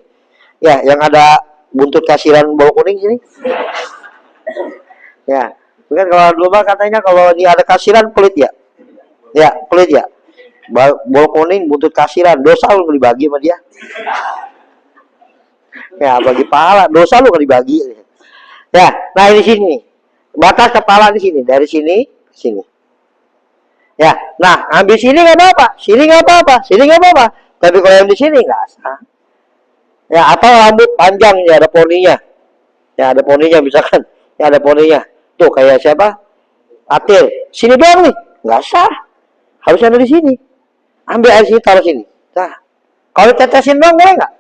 Ya, yang ada buntut kasiran bau kuning sini. Ya. Bukan kalau dulu mah katanya kalau ini ada kasiran pelit ya. Ya, pelit ya. Bau kuning buntut kasiran, dosa lu dibagi sama dia. Ya, bagi pahala, dosa lu dibagi. Ya, nah di sini. Batas kepala di sini, dari sini ke sini. Ya, nah ambil sini nggak apa-apa, sini nggak apa-apa, sini nggak apa-apa. Tapi kalau yang di sini nggak sah. Ya, atau rambut panjang ya ada poninya. Ya ada poninya misalkan, ya ada poninya. Tuh kayak siapa? Atil. Sini doang nih, nggak sah. Harus ada di sini. Ambil air sini, taruh sini. Nah, kalau tetesin doang boleh nggak?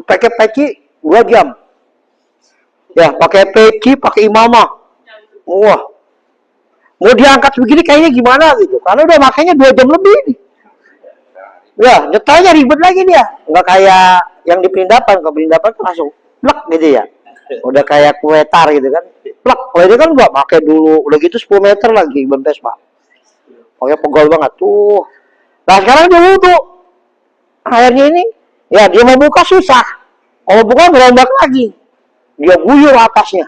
Pakai peci 2 jam. Ya, pakai peci, pakai imamah. Wah, mau diangkat begini kayaknya gimana gitu. Karena udah makanya 2 jam lebih nih. Ya, nyetelnya ribet lagi dia. Nggak kayak yang di perindapan. Kalau perindapan kan langsung plek gitu ya. Udah kayak kue tar gitu kan. Plek. Kalau ini kan nggak pakai dulu. Udah gitu 10 meter lagi bentes pak. Pokoknya pegel banget tuh. Nah sekarang dia wudhu. Airnya ini, ya dia mau buka susah. Kalau buka berombak lagi. Dia guyur atasnya.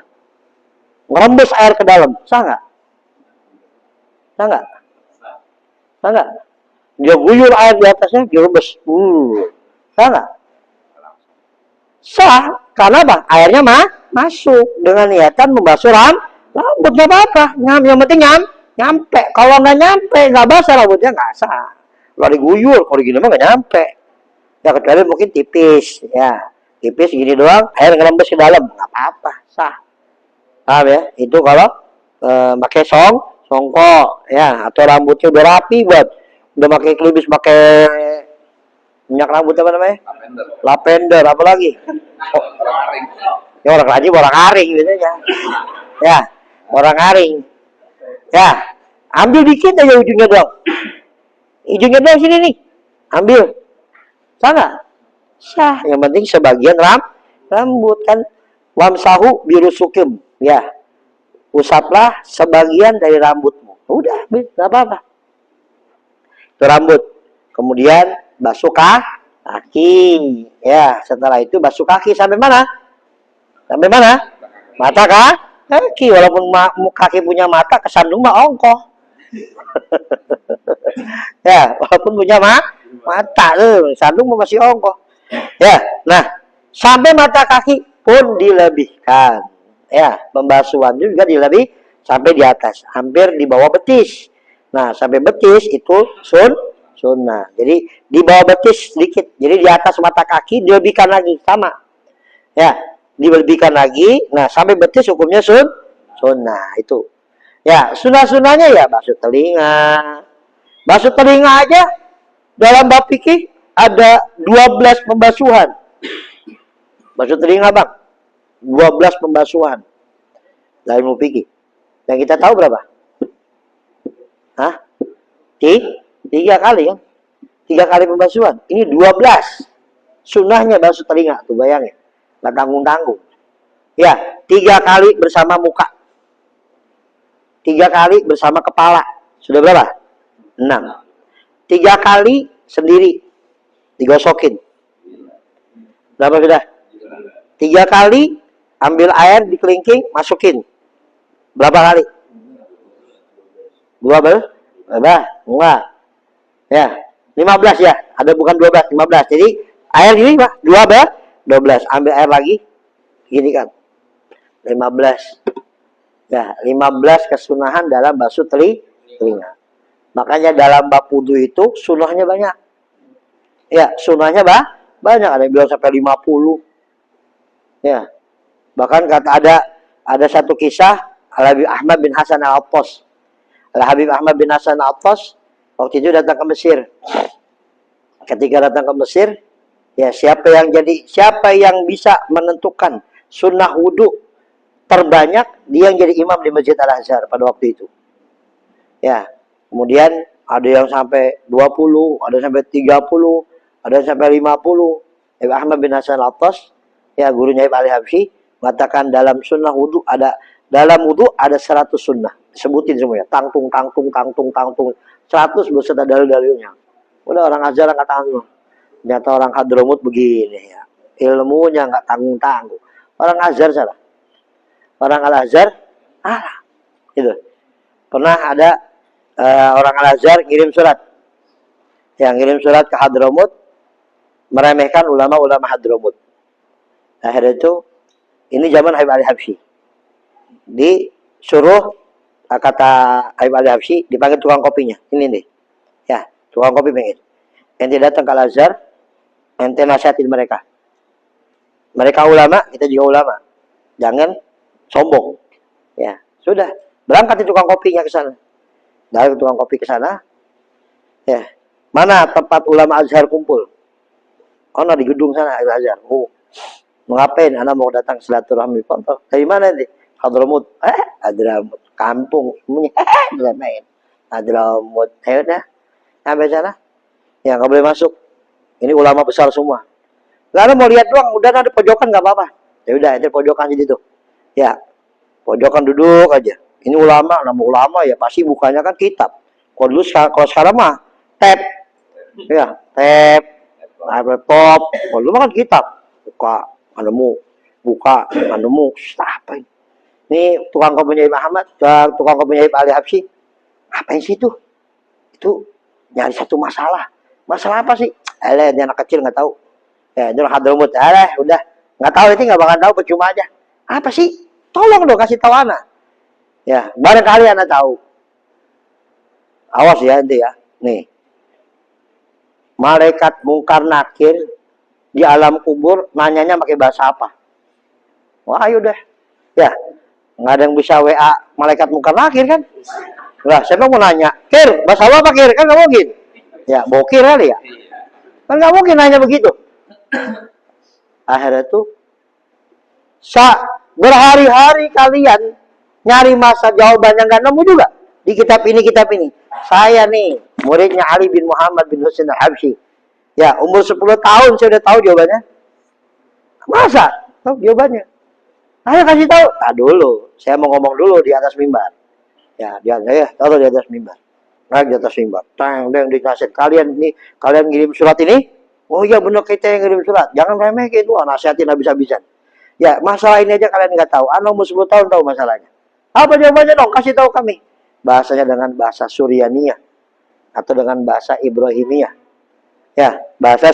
Ngerembes air ke dalam. Sah nggak? Sah nggak? Sah nggak? Dia guyur air di atasnya, dia rembes. Sah nggak? Sah. Karena apa? Airnya masuk. Dengan niatan membasuh rambut. Nggak apa-apa. Yang penting nyampe. Kalau nggak nyampe, nggak basah rambutnya nggak sah. Kalau diguyur, kalau gini mah nggak nyampe. Ya kecuali mungkin tipis, ya tipis gini doang, air ngerembes ke dalam, nggak apa-apa, sah. Paham ya? Itu kalau pakai songkok, ya atau rambutnya udah rapi buat, udah pakai klibis, pakai minyak rambut apa namanya? Lavender, apa lagi? Oh, ya orang aring biasanya. Ya, orang aring. Ya, ambil dikit aja ujungnya doang. Ujungnya doang sini nih, ambil. Sah nggak? Sah. Yang penting sebagian rambut kan. Wamsahu birusukim. Ya. Usaplah sebagian dari rambutmu. Udah, nggak apa-apa. Itu rambut. Kemudian basuh kaki. Ya, setelah itu basuh kaki sampai mana? Sampai mana? Mata kaki. Walaupun kaki punya mata, kesandung mah ongkoh. Ya, walaupun punya mata sandung masih ongkoh. Ya, nah sampai mata kaki pun dilebihkan. Ya, pembasuhan juga dilebih sampai di atas, hampir di bawah betis. Nah, sampai betis itu sunnah. Jadi di bawah betis sedikit. Jadi di atas mata kaki dilebihkan lagi sama. Ya, dilebihkan lagi. Nah, sampai betis hukumnya sunnah itu. Ya, sunnah-sunnahnya ya basuh telinga. Basuh telinga aja dalam bab fikih ada 12 pembasuhan. Basuh telinga bang, 12 pembasuhan dalam ilmu fikih. Yang kita tahu berapa? Hah? 3 kali ya? 3 kali pembasuhan. Ini 12. Sunnahnya basuh telinga tuh bayangin. Nggak tanggung-tanggung. Ya, 3 kali bersama muka. 3 kali bersama kepala. Sudah berapa? 6. 3 kali sendiri digosokin. Berapa sudah? 3 kali ambil air di kelingking, masukin. Berapa kali? 12? Berapa? Enggak. Ya, 15 ya. Ada bukan 12, 15. Jadi air ini Pak, 12. Ambil air lagi. Gini kan. 15. Ya, 15 kesunahan dalam basuh telinga. Makanya dalam bab wudu itu sunahnya banyak. Ya, sunahnya banyak. Ada yang bilang sampai 50. Ya. Bahkan kata ada satu kisah Al-Habib Ahmad bin Hasan Al-Attas. Al-Habib Ahmad bin Hasan Al-Attas Waktu itu datang ke Mesir. Ketika datang ke Mesir, ya siapa yang bisa menentukan sunnah wudhu terbanyak, dia yang jadi imam di Masjid Al-Azhar pada waktu itu. Ya, kemudian ada yang sampai 20, ada yang sampai 30, ada yang sampai 50. Ibnu Ahmad bin Hasan Al-Attas, ya gurunya Ibnu Al-Habsyi, mengatakan dalam wudhu ada 100 sunnah. Sebutin semuanya, tangtung 100 beserta dalil-dalilnya. Udah orang Azhar angkat tangan semua. Ternyata orang Hadramut begini ya. Ilmunya nggak tanggung-tanggung. Orang Azhar salah. Orang Al-Azhar salah. Gitu. Pernah ada orang Al-Azhar ngirim surat. Yang ngirim surat ke Hadramut meremehkan ulama-ulama Hadramut. Akhirnya itu ini zaman Habib Al-Habsyi. Disuruh kata Habib Al-Habsyi dipanggil tukang kopinya. Ini nih. Ya, tukang kopi pengen. Ente datang ke Al-Azhar, ente nasihatin mereka. Mereka ulama, kita juga ulama. Jangan sombong. Ya, sudah. Berangkat di tukang kopinya ke sana. Dari tukang kopi ke sana. Ya. Mana tempat ulama Azhar kumpul? Oh, di gedung sana Al-Azhar. Oh. Mengapain anak mau datang silaturahmi? Dari mana nih? Hadramut. Hadramut. Kampung. Main. Hadramut. Ayo dah. Sampai sana. Ya nggak boleh masuk. Ini ulama besar semua. Lalu mau lihat doang, udah ada pojokan nggak apa-apa. Ya udah, itu pojokan di situ. Ya, pojokan duduk aja. Ini ulama, nama ulama ya pasti bukannya kan kitab. Kalau sekarang mah tab, ya tab, laptop. Kalau dulu mah kan kitab. Buka, nemu, apa ini? Ini tukang kopinya Imam Ahmad, tukang kopinya Ibnu Al-Habsyi. Apa sih itu? Itu nyari satu masalah. Masalah apa sih? Dia anak kecil nggak tahu. Ya, itu Hadramut. Udah nggak tahu, itu nggak bakal tahu, percuma aja. Apa sih? Tolong dong kasih tahu anak. Ya, barangkali anak tahu. Awas ya nanti ya. Nih, malaikat mungkar nakir di alam kubur nanyanya pakai bahasa apa? Wah, ayo deh. Ya, nggak ada yang bisa WA malaikat mungkar nakir kan? Lah, siapa mau nanya? Kir, bahasa apa Kir? Kan nggak mungkin. Ya, bokir kali ya. Kan nggak mungkin nanya begitu. Akhirnya tuh berhari-hari kalian nyari masa jawabannya nggak nemu juga di kitab ini. Saya nih muridnya Ali bin Muhammad bin Husain Al-Habsyi. Ya, umur 10 tahun saya udah tahu jawabannya. Masa? Tahu jawabannya? Ayo kasih tahu. Dulu, saya mau ngomong dulu di atas mimbar. Ya, taruh di atas mimbar. Naik di atas mimbar. Tang dikasih. Kalian ngirim surat ini? Oh iya benar, kita yang ngirim surat. Jangan remeh gitu, nasihatin habis-habisan. Ya, masalah ini aja kalian nggak tahu. Anak umur 10 tahun tahu masalahnya. Apa jawabannya dong? Kasih tahu kami. Bahasanya dengan bahasa Suryaniyah atau dengan bahasa Ibrahimiyah. Ya, bahasa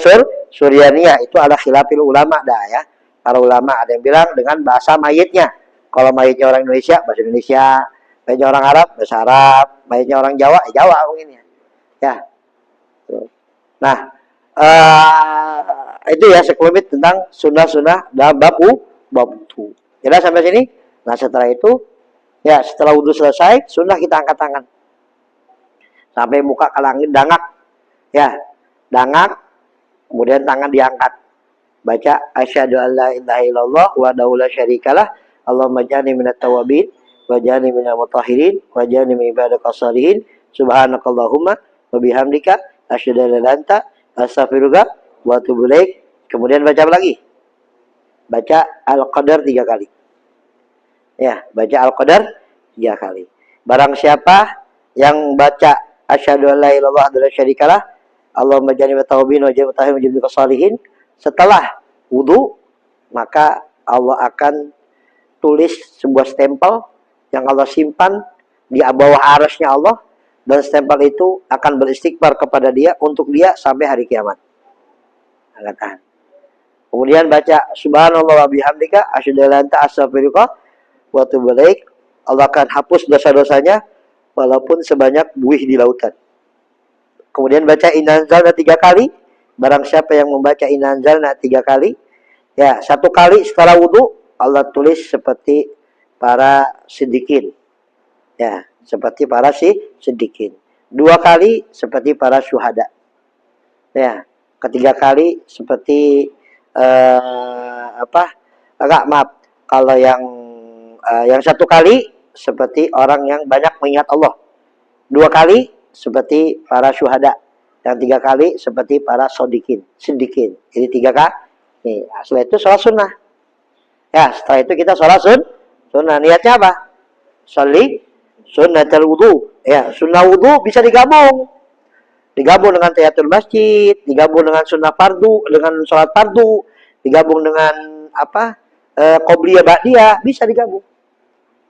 Suryaniyah itu ada khilafil ulama dah ya. Para ulama ada yang bilang dengan bahasa mayitnya. Kalau mayitnya orang Indonesia, bahasa Indonesia. Mayitnya orang Arab, bahasa Arab. Mayitnya orang Jawa, Jawa mungkin ya. Ya. Nah, itu ya sekelumit tentang sunnah-sunnah dalam bab wudu. Jelas sampai sini? Nah, setelah itu, ya setelah wudu selesai, sunnah kita angkat tangan. Sampai muka ke langit, dangak. Ya, dangak. Kemudian tangan diangkat. Baca asyhadu an la ilaha illallah wahdahu la syarikalah Allahumma ja'alni minat tawabin waj'alni minal mutahhirin waj'alni min ibadikas shalihin subhanakallahumma wa bihamdika asyhadu an la ilaha illa anta astaghfiruka wa atubu ilaik. Kemudian baca apa lagi? Baca Al-Qadar 3 kali. Ya, baca Al-Qadar 3 kali. Barang siapa yang baca asyhadu an la ilaha illallah wahdahu la syarikalah Allahumma ja'alni minat tawabin waj'alni minal mutahhirin waj'alni shalihin setelah wudu, maka Allah akan tulis sebuah stempel yang Allah simpan di bawah arasnya Allah, dan stempel itu akan beristighfar kepada dia untuk dia sampai hari kiamat. Angkatan. Kemudian baca subhanallah wa bihamdika asyhadu an la ilaha illa anta astaghfiruka wa atubu ilaik. Allah akan hapus dosa-dosanya walaupun sebanyak buih di lautan. Kemudian baca inna anzalna 3 kali. Barang siapa yang membaca inna anzalna 3 kali, ya 1 kali setelah wudu, Allah tulis seperti para siddiqin. Ya, seperti para siddiqin. 2 kali seperti para syuhada. Ya, ketiga kali seperti enggak, maaf. Kalau yang 1 kali seperti orang yang banyak mengingat Allah. 2 kali seperti para syuhada. Yang 3 kali seperti para sindikin. Jadi 3 kali. Nih, setelah itu sholat sunnah. Ya, setelah itu kita sholat sunnah. Niatnya apa? Sholli sunnatul wudu. Ya, sunnah wudu bisa digabung. Digabung dengan tahiyatul masjid, digabung dengan sunnah fardu, dengan sholat fardu, digabung dengan qobliyah ba'diyah, bisa digabung.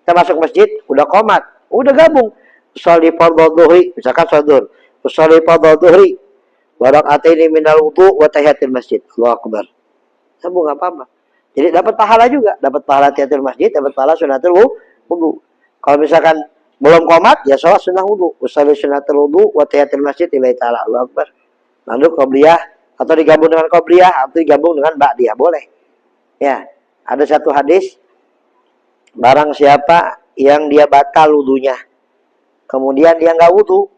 Kita masuk masjid, udah qomat, udah gabung. Sholli fardhu dhuhri, misalkan sholat zuhur. Sholli fardhu dhuhri, wa raka'ataini minal wudu wa tahiyatul masjid. Allahu akbar. Sambung enggak apa-apa. Jadi dapat pahala juga, dapat pahala tahiyatul masjid, dapat pahala sunnatul wudu. Kalau misalkan belum qomat, ya sholat sunnah wudu. Usolli sunnatul wudu wa tahiyatul masjid lillahi ta'ala. Allahu akbar. Lalu qobliyah atau digabung dengan qobliyah atau digabung dengan ba'diyah, boleh. Ya, ada satu hadis, barang siapa yang dia batal wudunya, kemudian dia enggak wudu,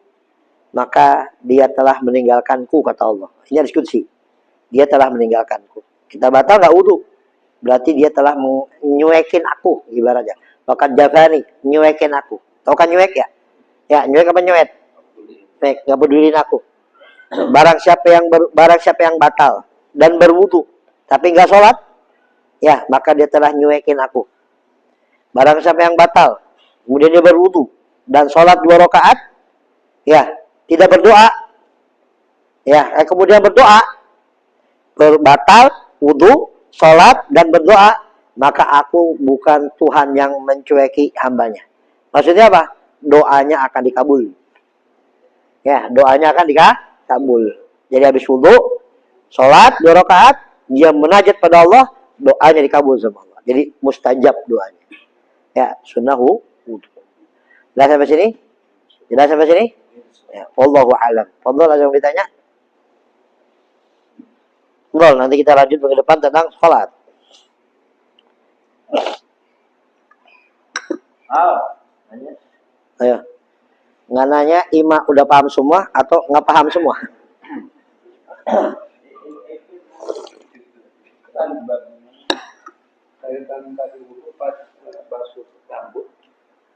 maka dia telah meninggalkanku, kata Allah. Ini hadis qudsi. Dia telah meninggalkanku. Kita batal enggak wudu, berarti dia telah menyuekin aku, ibaratnya. Bahkan jafani, nyuekin aku. Tahu kan nyuek ya? Ya, nyuek apa nyuet? Nyuek, enggak pedulin aku. Barang siapa yang batal dan berwudu tapi enggak sholat, ya, maka dia telah nyuekin aku. Barang siapa yang batal, kemudian dia berwudu dan sholat 2 rakaat, ya, tidak berdoa, ya, kemudian berdoa, batal, wudu, sholat dan berdoa, maka aku bukan Tuhan yang mencueki hambanya. Maksudnya apa? Doanya akan dikabul. Ya, doanya akan dikabul. Jadi habis wudu, sholat 2 rakaat, dia munajat pada Allah, doanya dikabul sama Allah. Jadi mustajab doanya. Ya, sunnahu wudu. Jelas sampai sini? Jelas sampai sini? Ya, wallahu a'lam. Fadhol, ada yang ditanya? Fadhol, nanti kita lanjut ke depan tentang sholat. Ayo. Nggak nanya, Ima udah paham semua atau nggak paham semua? Kaitan tadi dulu pas basuh rambut,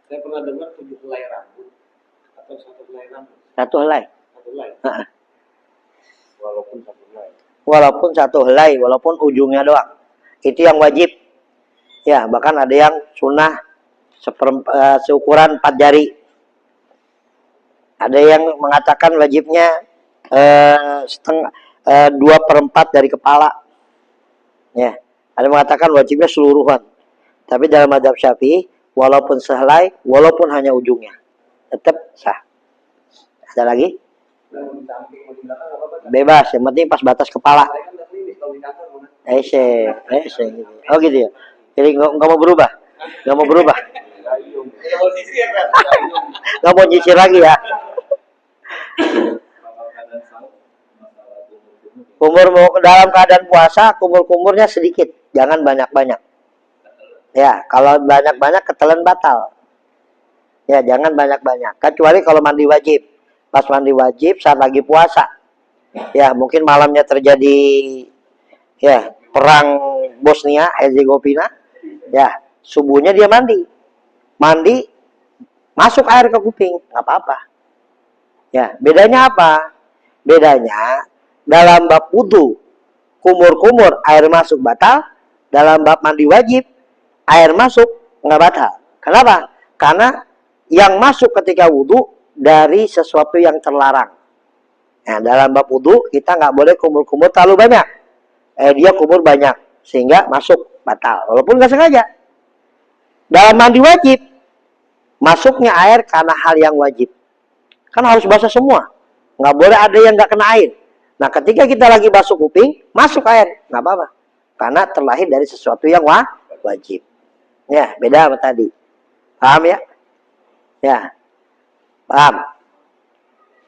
saya pernah dengar 7 helai rambut atau 1 helai rambut. 1 helai. 1 helai. Walaupun 1 helai. Walaupun 1 helai, walaupun ujungnya doang. Itu yang wajib. Ya, bahkan ada yang sunnah seukuran 4 jari. Ada yang mengatakan wajibnya 2/4 dari kepala. Ya, ada yang mengatakan wajibnya seluruhan. Tapi dalam mazhab Syafi'i, walaupun sehelai, walaupun hanya ujungnya, tetap sah. Ada lagi? Bebas, yang penting pas batas kepala. Oh gitu ya. Jadi nggak mau berubah, nggak mau berubah. Nggak mau nyisir lagi ya. Kumur dalam keadaan puasa, kumur-kumurnya sedikit, jangan banyak-banyak. Ya, kalau banyak-banyak ketelan batal. Ya, jangan banyak-banyak. Kecuali kalau mandi wajib. Pas mandi wajib saat lagi puasa. Ya, mungkin malamnya terjadi ya perang Bosnia Herzegovina. Ya, subuhnya dia mandi. Mandi, masuk air ke kuping, nggak apa-apa. Ya, bedanya apa? Bedanya dalam bab wudu, kumur-kumur air masuk batal. Dalam bab mandi wajib, air masuk nggak batal. Kenapa? Karena yang masuk ketika wudu dari sesuatu yang terlarang. Nah, dalam bab wudu kita nggak boleh kumur-kumur terlalu banyak. Dia kumur banyak sehingga masuk batal, walaupun nggak sengaja. Dalam mandi wajib, masuknya air karena hal yang wajib. Kan harus basah semua. Nggak boleh ada yang nggak kena air. Nah, ketika kita lagi basuh kuping, masuk air. Nggak apa-apa. Karena terlahir dari sesuatu yang wajib. Ya, beda sama tadi. Paham ya? Ya. Paham?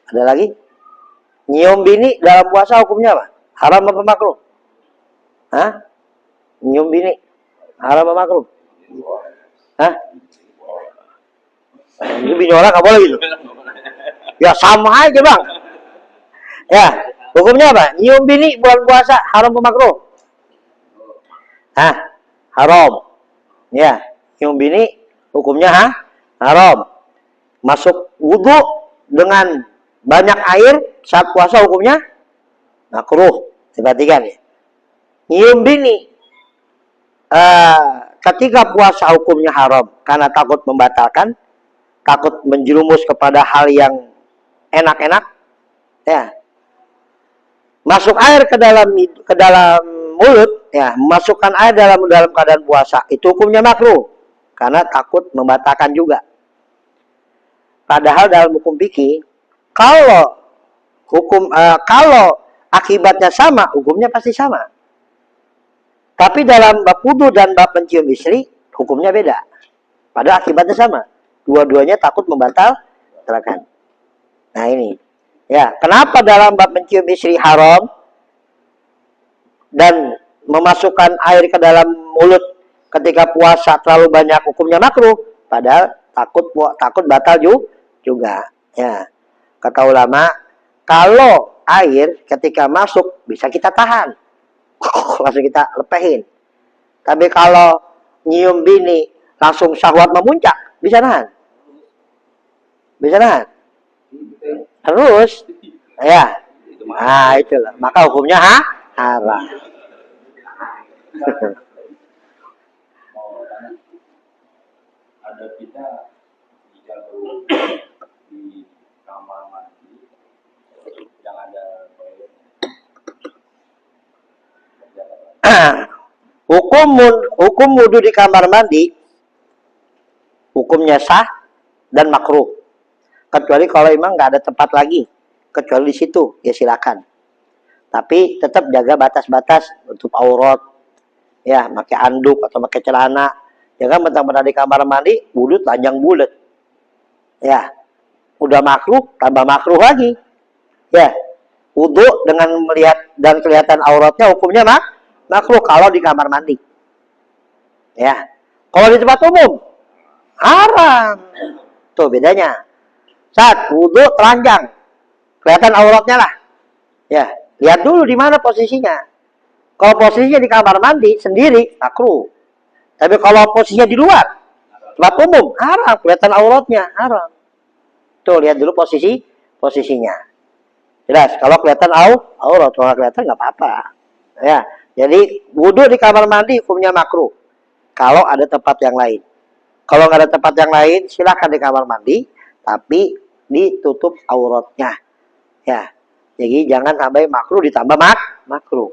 Ada lagi? Nyium bini dalam puasa hukumnya apa? Haram apa makruh? Hah? Nyium bini. Haram apa makruh? Hah? Itu bini orang nggak boleh gitu? Ya sama aja bang. Ya, hukumnya apa? Nyium bini bulan puasa haram atau makruh? Hah? Haram. Ya, nyium bini hukumnya haram. Masuk wudhu dengan banyak air saat puasa hukumnya makruh. Perhatikan ya. Nyium bini ketika puasa hukumnya haram karena takut membatalkan, takut menjerumus kepada hal yang enak-enak. Ya. Masuk air ke dalam mulut, ya, memasukkan air dalam keadaan puasa itu hukumnya makruh karena takut membatalkan juga. Padahal dalam hukum fikih kalau akibatnya sama, hukumnya pasti sama. Tapi dalam bab wudu dan bab mencium istri, hukumnya beda. Padahal akibatnya sama. Dua-duanya takut membatalkan. Nah ini. Ya, kenapa dalam bab mencium istri haram dan memasukkan air ke dalam mulut ketika puasa terlalu banyak hukumnya makruh? Padahal takut batal juga. Ya. Kata ulama, kalau air ketika masuk bisa kita tahan. Langsung kita lepehin. Tapi kalau nyium bini langsung syahwat memuncak, bisa nahan? Bisa nahan? Terus, ya. Nah, itulah. Maka hukumnya haram. Ada kita jika di kamar mandi yang ada toilet. Hukum wudhu di kamar mandi hukumnya sah dan makruh. Kecuali kalau emang nggak ada tempat lagi, kecuali di situ, ya silakan. Tapi tetap jaga batas-batas untuk aurat, ya, pakai anduk atau pakai celana. Jangan mentang-mentang di kamar mandi, wudhu telanjang bulat. Ya, udah makruh, tambah makruh lagi. Ya, wudhu dengan melihat dan kelihatan auratnya hukumnya makruh kalau di kamar mandi. Ya, kalau di tempat umum haram. Tuh bedanya. Saat wudhu telanjang, kelihatan auratnya lah. Ya, lihat dulu di mana posisinya. Kalau posisinya di kamar mandi sendiri makruh. Tapi kalau posisinya di luar, tempat umum haram, kelihatan auratnya haram. Tuh lihat dulu posisinya. Jelas, kalau kelihatan aurat, kalau kelihatan nggak apa-apa. Ya, jadi wudhu di kamar mandi hukumnya makruh. Kalau ada tempat yang lain. Kalau nggak ada tempat yang lain, silakan di kamar mandi, tapi ditutup auratnya. Ya, jadi jangan sampai makruh ditambah makruh.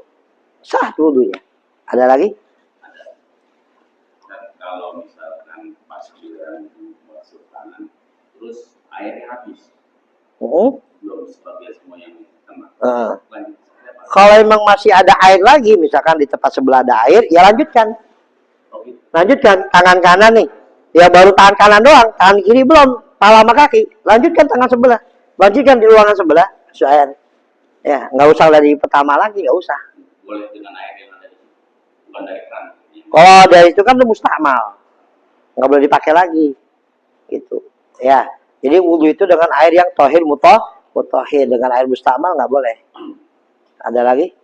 Sah wudhunya. Ada lagi? Dan kalau misalkan pas giliran masuk tangan, terus airnya habis. Belum sebagian semua yang kena. Kalau emang masih ada air lagi, misalkan di tempat sebelah ada air, ya lanjutkan. Lanjutkan tangan kanan nih. Ya baru tangan kanan doang, tangan kiri belum, kepala sama kaki. Lanjutkan tangan sebelah. Lanjutkan di ruangan sebelah, air. Ya, nggak usah dari pertama lagi, nggak usah. Boleh dengan air yang ada di situ, bukan dari keran. Kalau dari itu kan itu mustakmal, nggak boleh dipakai lagi, gitu. Ya, jadi wudhu itu dengan air yang tohir mutahhir, dengan air mustakmal nggak boleh. Ada lagi?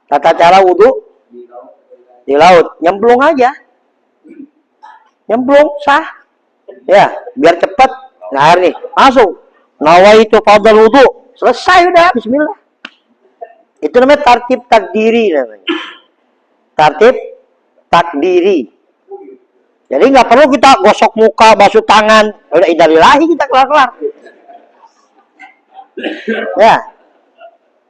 Tata cara wudhu di laut, nyemplung aja, nyemplung sah, ya, biar cepat. Nah air nih, langsung nawaitu fadhal wudhu, selesai udah, bismillah. Itu namanya tartib takdiri namanya. Tartib takdiri. Jadi nggak perlu kita gosok muka, basuh tangan, udah innalillahi kita kelar-kelar. Ya.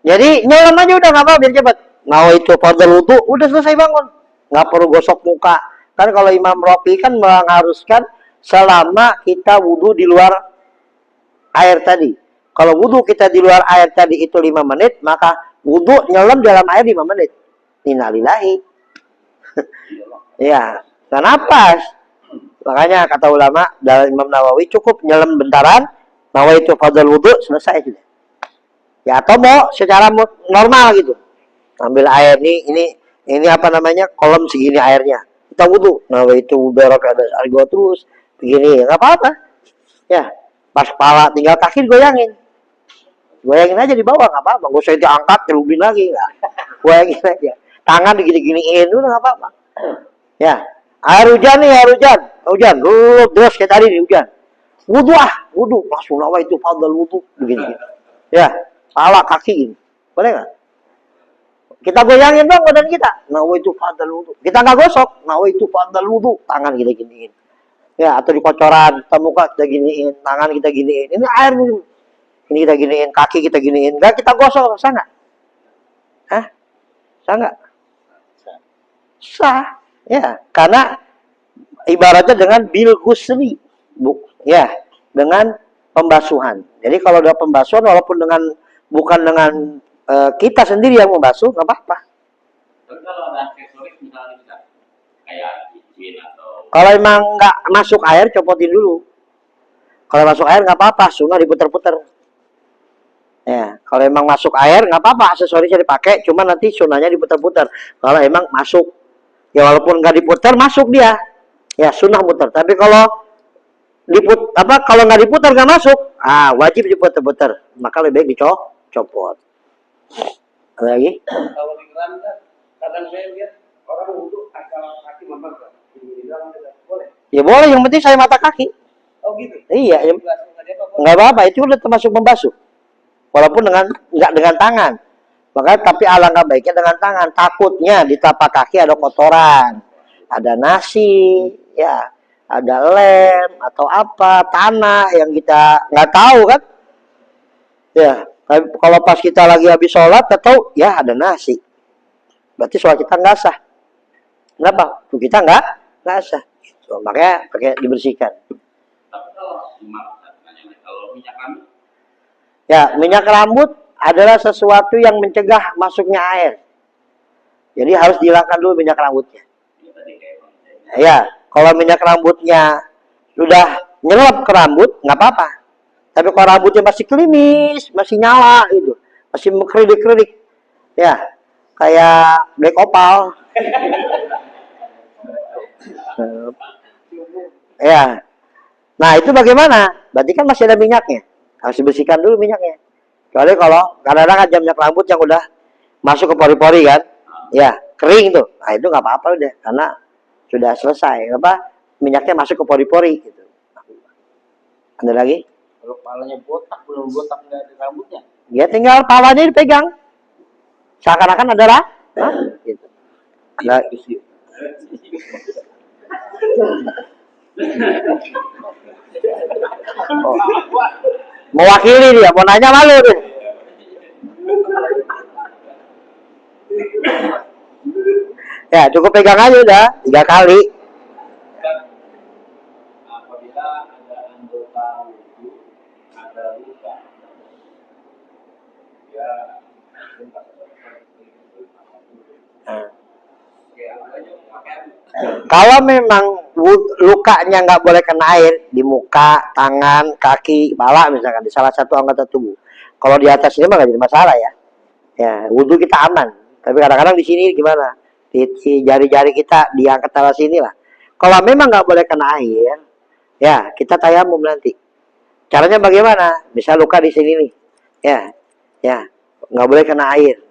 Jadi nyelam aja udah nggak apa biar cepat. Nawaitu fadhal wudhu, udah selesai bangun. Nggak perlu gosok muka. Kan kalau Imam Rafi kan mengharuskan selama kita wudhu di luar air tadi. Kalau wudhu kita di luar air tadi itu 5 menit, maka wudhu nyelam dalam air 5 menit. Innalillahi. Ya, kenapa? Makanya kata ulama dalam Imam Nawawi cukup nyelam bentaran, nawaitu fadhal wudhu, selesai sudah. Ya atau mau secara normal gitu. Ambil air ini apa namanya? Kolam segini airnya. Kita wudhu. Nawaitu barakadas argo terus begini, nggak apa-apa. Ya, pas kepala tinggal kaki goyangin. Goyangin aja di bawah, nggak apa-apa. Gak usah diangkat, terubin lagi. Nggak. Goyangin aja. Tangan digini-giniin, udah nggak apa-apa. Ya, air hujan nih, air hujan. Hujan, terus kayak tadi nih hujan. Wudhu. Langsung nawa itu fadal wudhu. Begini. Ya, kepala kaki ini. Boleh nggak? Kita goyangin dong badan kita. Nawa itu fadal wudhu. Kita nggak gosok. Nawa itu fadal wudhu. Tangan kita giniin. Ya, atau di kocoran, kita muka kita giniin, tangan kita giniin. Ini air nih. Ini kita giniin, kaki kita giniin. Enggak kita gosok, sah nggak? Hah? Sah nggak? Sah. Ya, karena ibaratnya dengan bil ghusli. Ya, dengan pembasuhan. Jadi kalau ada pembasuhan, walaupun bukan dengan kita sendiri yang membasuh, nggak apa-apa. Tapi kalau ada aksesoris misalnya bisa kayak cincin atau Kalau emang nggak masuk air, copotin dulu. Kalau masuk air nggak apa-apa, sunnah diputer-puter. Ya, kalau emang masuk air nggak apa-apa, aksesorisnya dipakai, cuma nanti sunnahnya diputer-puter. Kalau emang masuk, ya walaupun nggak diputer, masuk dia. Ya sunnah puter. Tapi kalau kalau nggak diputer nggak masuk, wajib diputer-puter. Maka lebih baik dicopot. Ada lagi? Kalau di keran kan, kadang saya lihat orang wudhu asal kaki memang di dalam tidak boleh. Ya boleh, yang penting saya mata kaki. Oh gitu. Iya, Langsung aja apa? nggak apa-apa, itu udah termasuk membasuh. Walaupun nggak dengan tangan. Makanya tapi alangkah baiknya dengan tangan. Takutnya di telapak kaki ada kotoran, ada nasi, ya, ada lem atau apa tanah yang kita nggak tahu kan. Ya, kalau pas kita lagi habis sholat, atau ya ada nasi, berarti sholat kita nggak sah. Kenapa? Kita nggak sah. So, makanya pakai dibersihkan. tapi kalau kalau minyak rambut Ya, minyak rambut adalah sesuatu yang mencegah masuknya air. Jadi harus dihilangkan dulu minyak rambutnya. ya tadi kayak Ya, kalau minyak rambutnya sudah nyelap ke rambut, nggak apa-apa. Tapi kalau rambutnya masih klimis, masih nyala gitu, masih mengkeridik-keridik, ya, kayak black opal. Ya, nah itu bagaimana? Berarti kan masih ada minyaknya, harus dibersihkan dulu minyaknya. Kecuali kalau kadang-kadang ada minyak rambut yang udah masuk ke pori-pori kan, ya kering tuh, nah itu nggak apa-apa udah, karena sudah selesai, minyaknya masuk ke pori-pori gitu. Ada lagi? Kalau kepalanya botak, belum botak nggak ada rambutnya. Ya tinggal palanya dipegang, seakan-akan adalah, gitu. Ada, oh, mewakili dia, mau nanya malu deh. Ya cukup pegang aja udah 3 kali. Apabila ada anggota wudhu, ada luka, ya mungkin Kalau memang lukanya nggak boleh kena air di muka, tangan, kaki, kepala misalkan di salah satu anggota tubuh. Kalau di atas ini mah nggak jadi masalah ya. Ya wudhu kita aman. Tapi kadang-kadang di sini gimana? Di jari-jari kita diangkat taruh sini lah. Kalau memang nggak boleh kena air, ya kita tayamum nanti. Caranya bagaimana? Bisa luka di sini nih, ya nggak boleh kena air.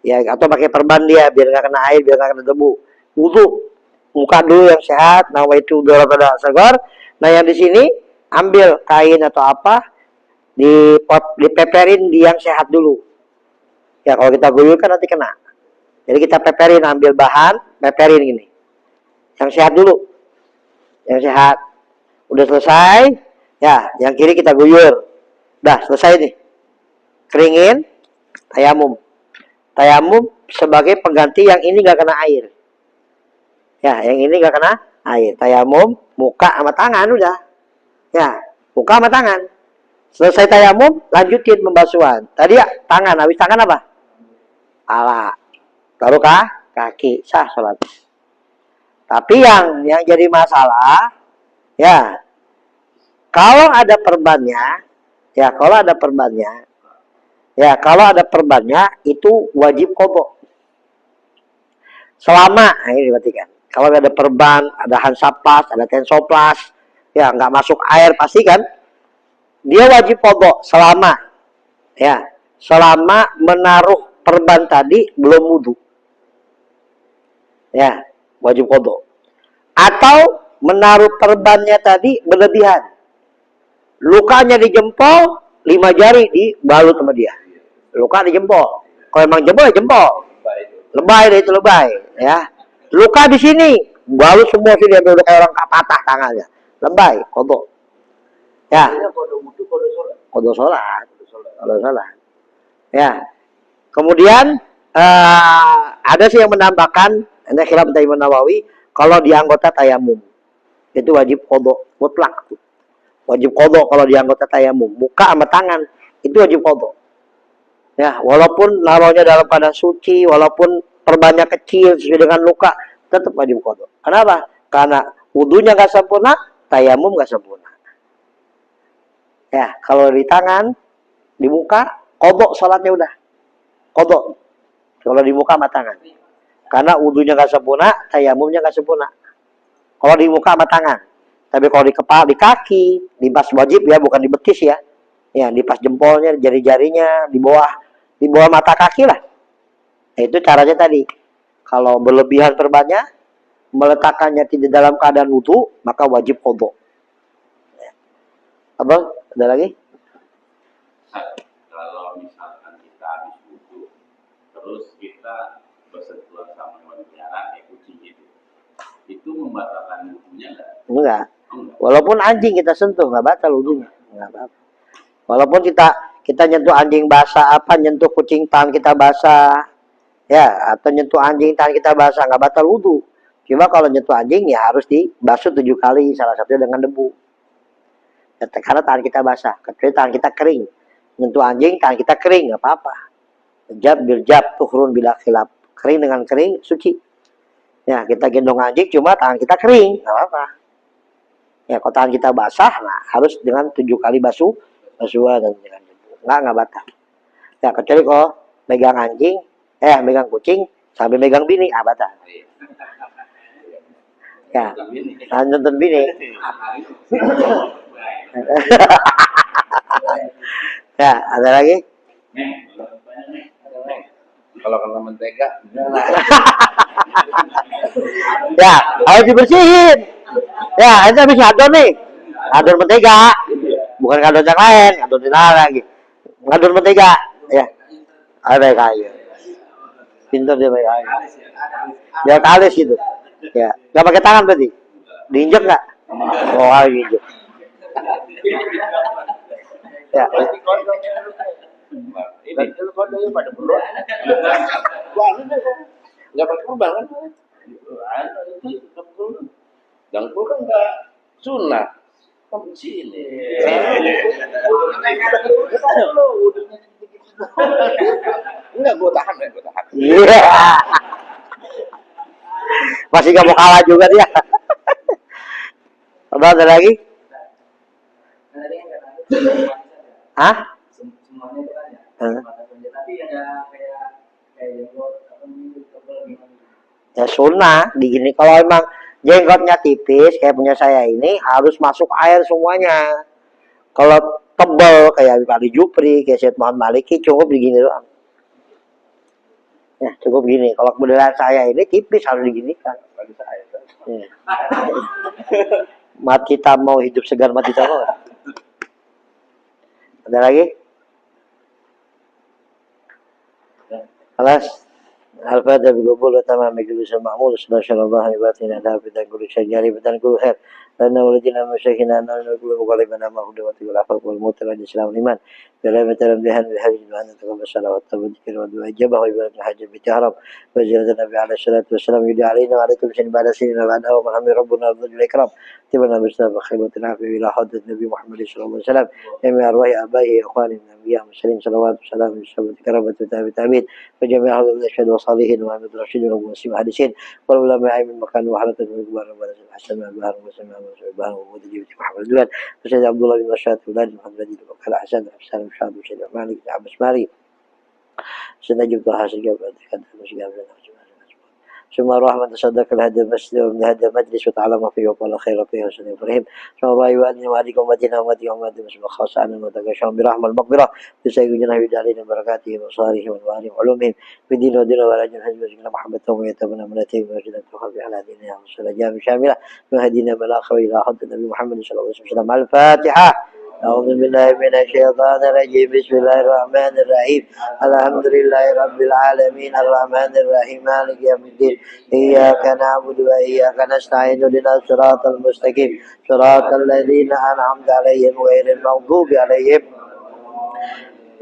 Ya atau pakai perban dia biar nggak kena air, biar nggak kena debu. Wudhu. Muka dulu yang sehat, nah itu udara pada segar. Nah yang di sini ambil kain atau apa, dipeperin di yang sehat dulu. Ya kalau kita guyur kan nanti kena. Jadi kita peperin, ambil bahan, peperin gini. Yang sehat dulu, yang sehat. Udah selesai, ya yang kiri kita guyur. Dah selesai nih. Keringin, tayamum. Tayamum sebagai pengganti yang ini nggak kena air. Ya, yang ini nggak kena air. Tayamum, muka sama tangan udah. Ya, muka sama tangan. Selesai tayamum, lanjutin pembasuhan. Tadi ya, tangan. Habis tangan apa? Kepala. Baru kaki. Sah sholat. Tapi yang jadi masalah, ya, kalau ada perbannya, kalau ada perbannya, itu wajib qadha. Selama, ini berarti kan. Kalau ada perban, ada hansaplas, ada tensoplas, ya nggak masuk air pasti kan, dia wajib qadha selama menaruh perban tadi belum wudu. Ya, wajib qadha. Atau menaruh perbannya tadi berlebihan. Lukanya di jempol, 5 jari dibalut sama dia. Luka di jempol. Kalau emang jempol ya jempol. Lebay deh itu lebay, ya. Luka di sini, balut semua sih dia udah kayak orang patah tangannya. Lebay, qadha. Ya. Qadha sholat. Ya. Kemudian ada sih yang menambahkan, ini khilaf dari Imam Nawawi, kalau di anggota tayamum itu wajib qadha mutlak. Wajib qadha kalau di anggota tayamum, muka sama tangan itu wajib qadha. Ya, walaupun naruhnya dalam keadaan suci, walaupun perbannya kecil sesuai dengan luka, tetap wajib qadha. Kenapa? Karena wudunya nggak sempurna, tayamum nggak sempurna. Ya, kalau di tangan, di muka, qadha salatnya udah. Qadha. Kalau di muka sama tangan. Karena wudunya nggak sempurna, tayamumnya nggak sempurna. Kalau di muka sama tangan. Tapi kalau di kepala, di kaki, di pas wajib ya, bukan di betis ya. Ya, di pas jempolnya, jari-jarinya, di bawah mata kaki lah. Nah, itu caranya tadi. Kalau berlebihan perbannya, meletakkannya tidak dalam keadaan wudu, maka wajib qadha. Ya. Abang, ada lagi? Kalau misalkan kita habis wudu, terus kita bersentuhan sama hewan peliharaan kayak kucing itu membatalkan wudunya nggak? Enggak. Walaupun anjing kita sentuh nggak batal wudunya, nggak apa-apa. Walaupun kita nyentuh anjing basah, nyentuh kucing tangan kita basah, ya, atau nyentuh anjing tangan kita basah, nggak batal wudu. Cuma kalau nyentuh anjing ya harus dibasuh 7 kali, salah satunya dengan debu. Ya, karena tangan kita basah, kecuali tangan kita kering. Nyentuh anjing tangan kita kering, nggak apa-apa. Jab birjab tuhrun bila khilaf. Kering dengan kering suci. Ya, kita gendong anjing cuma tangan kita kering, nggak apa-apa. Ya, kalau tangan kita basah, nah harus dengan 7 kali basuhan dan dengan debu. Nggak batal. Ya, kecuali kalau megang anjing, megang kucing sambil megang bini, batal. Ya, nonton bini. Ya, ada lagi? Kalau kena mentega, ya, harus dibersihin. Ya, ini habis ngadon nih. Ngadon mentega. Bukan ngadon yang lain, ngadon di lagi. Ngadon mentega. Ya, ada kayu. Pintar dia pakai kayu. Dia kalis gitu. Ya, nggak pakai tangan berarti. Diinjek nggak? Oh, harus diinjek. Ya. ini kodenya pada berdoa. Nggak pakai kurban kan? Dangkul kan nggak sunat. Kamu sini. Enggak, gue tahan. Iya. Masih nggak mau kalah juga dia. Ada lagi? Hah? Semuanya itu kan ya. Tapi ada kayak jenggot atau ya sunnah digini. Kalau emang jenggotnya tipis kayak punya saya ini harus masuk air semuanya. Kalau tebal kayak Habib Ali Jupri, kayak Syed Muhammad Maliki cukup begini doang. Ya cukup gini. Kalau kebenaran saya ini tipis harus diginikan. Ya. Mati kita mau hidup segar, mati kita mau. Ada lagi? Alas. Al-Fatihah bi-qabul wa tamam majlis al-ma'mul subhanallah wa batina la fi kulli shay jari bidan kullu khair lana walidina masyayikhina na kullu muqallibana ma huwa wa afaq wal mutal al-islam liman bila mataram bihan bi hadhihi al-ma'ana taqabbal salawat wa dhikr wa du'a ijabah wa ibadah hajj bi tahram wa ziyarat nabi alaihi salatu wassalam yudi alaina wa alaikum sin ba'da sinina wa anna wa hamdi rabbuna al ikram tibana bisafa khayratina fi ila hadat nabi Muhammad sallallahu alaihi wasallam ya arwah abai ikhwani nabiy muslimin salawat salam sahabat kerabat tabi'in wa jami'a al-ashhad صالحين وعمد رشيد ومسلم حديثين والعلماء من مكان وحرة الكبار وبرز الحسن والبهر وسمع وسبحان ومتجيب محمد الدوان وسيد عبد الله بن رشاد ولاد محمد وكال حسن حسن مشاد وسيد مالك عباس مالي سيدنا جبت حسن جاب ثم رحمة تصدق لهذا المسجد ومن هذا المجلس وتعلم فيه وقال خير فيه وسلم إبراهيم ثم الله يؤذن وعليكم أمتنا وأمتي وأمتي مسلم خاصة عن المتقشون برحمة المغفرة بسيد جناه علينا بركاته وصالحهم وأنوارهم وعلومهم في دين ودين وراجل حزب وجل محمد ويتبنى منتهم وجل تخفي على دينها وصلى جامع شاملة وهدينا من الآخر إلى حد النبي محمد صلى الله عليه وسلم. الفاتحة. أعوذ بالله من الشيطان الرجيم. بسم الله الرحمن الرحيم. الحمد لله رب العالمين الرحمن الرحيم مالك يوم الدين إياك نعبد وإياك نستعين اهدنا الصراط المستقيم صراط الذين أنعمت عليهم غير المغضوب عليهم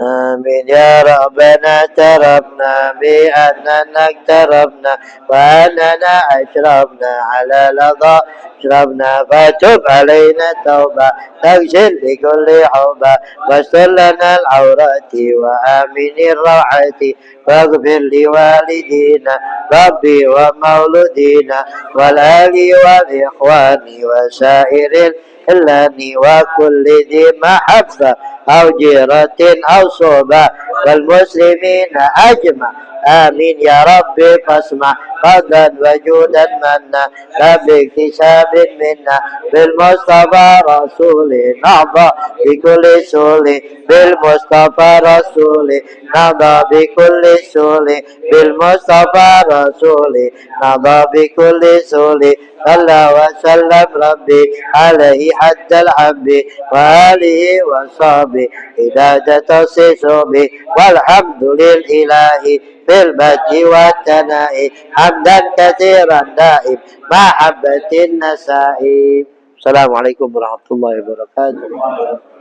آمين. يا ربنا اعترفنا بأننا اقتربنا وأننا أشربنا على لظى أشربنا فتب علينا توبة تغسل لكل حوبة واستر لنا العورات وآمن الروعة واغفر لوالدينا ربي ومولودينا والآل والإخوان وسائر الخلان وكل ذي محبة أو جيرة أو صوبة والمسلمين أجمع آمين. يا رب فاسمع فضلا وجودا منا لا باكتساب منا بالمصطفى رسول نهضى بكل سول بالمصطفى رسول نهضى بكل سول بالمصطفى رسول نهضى بكل سول صلى وسلم ربي عليه حتى الحب وآله وصحبه إذا تتصص به والحمد لله بالمجد والثناء حمدا كثيرا دائم محبة النسائم. السلام عليكم ورحمة الله وبركاته.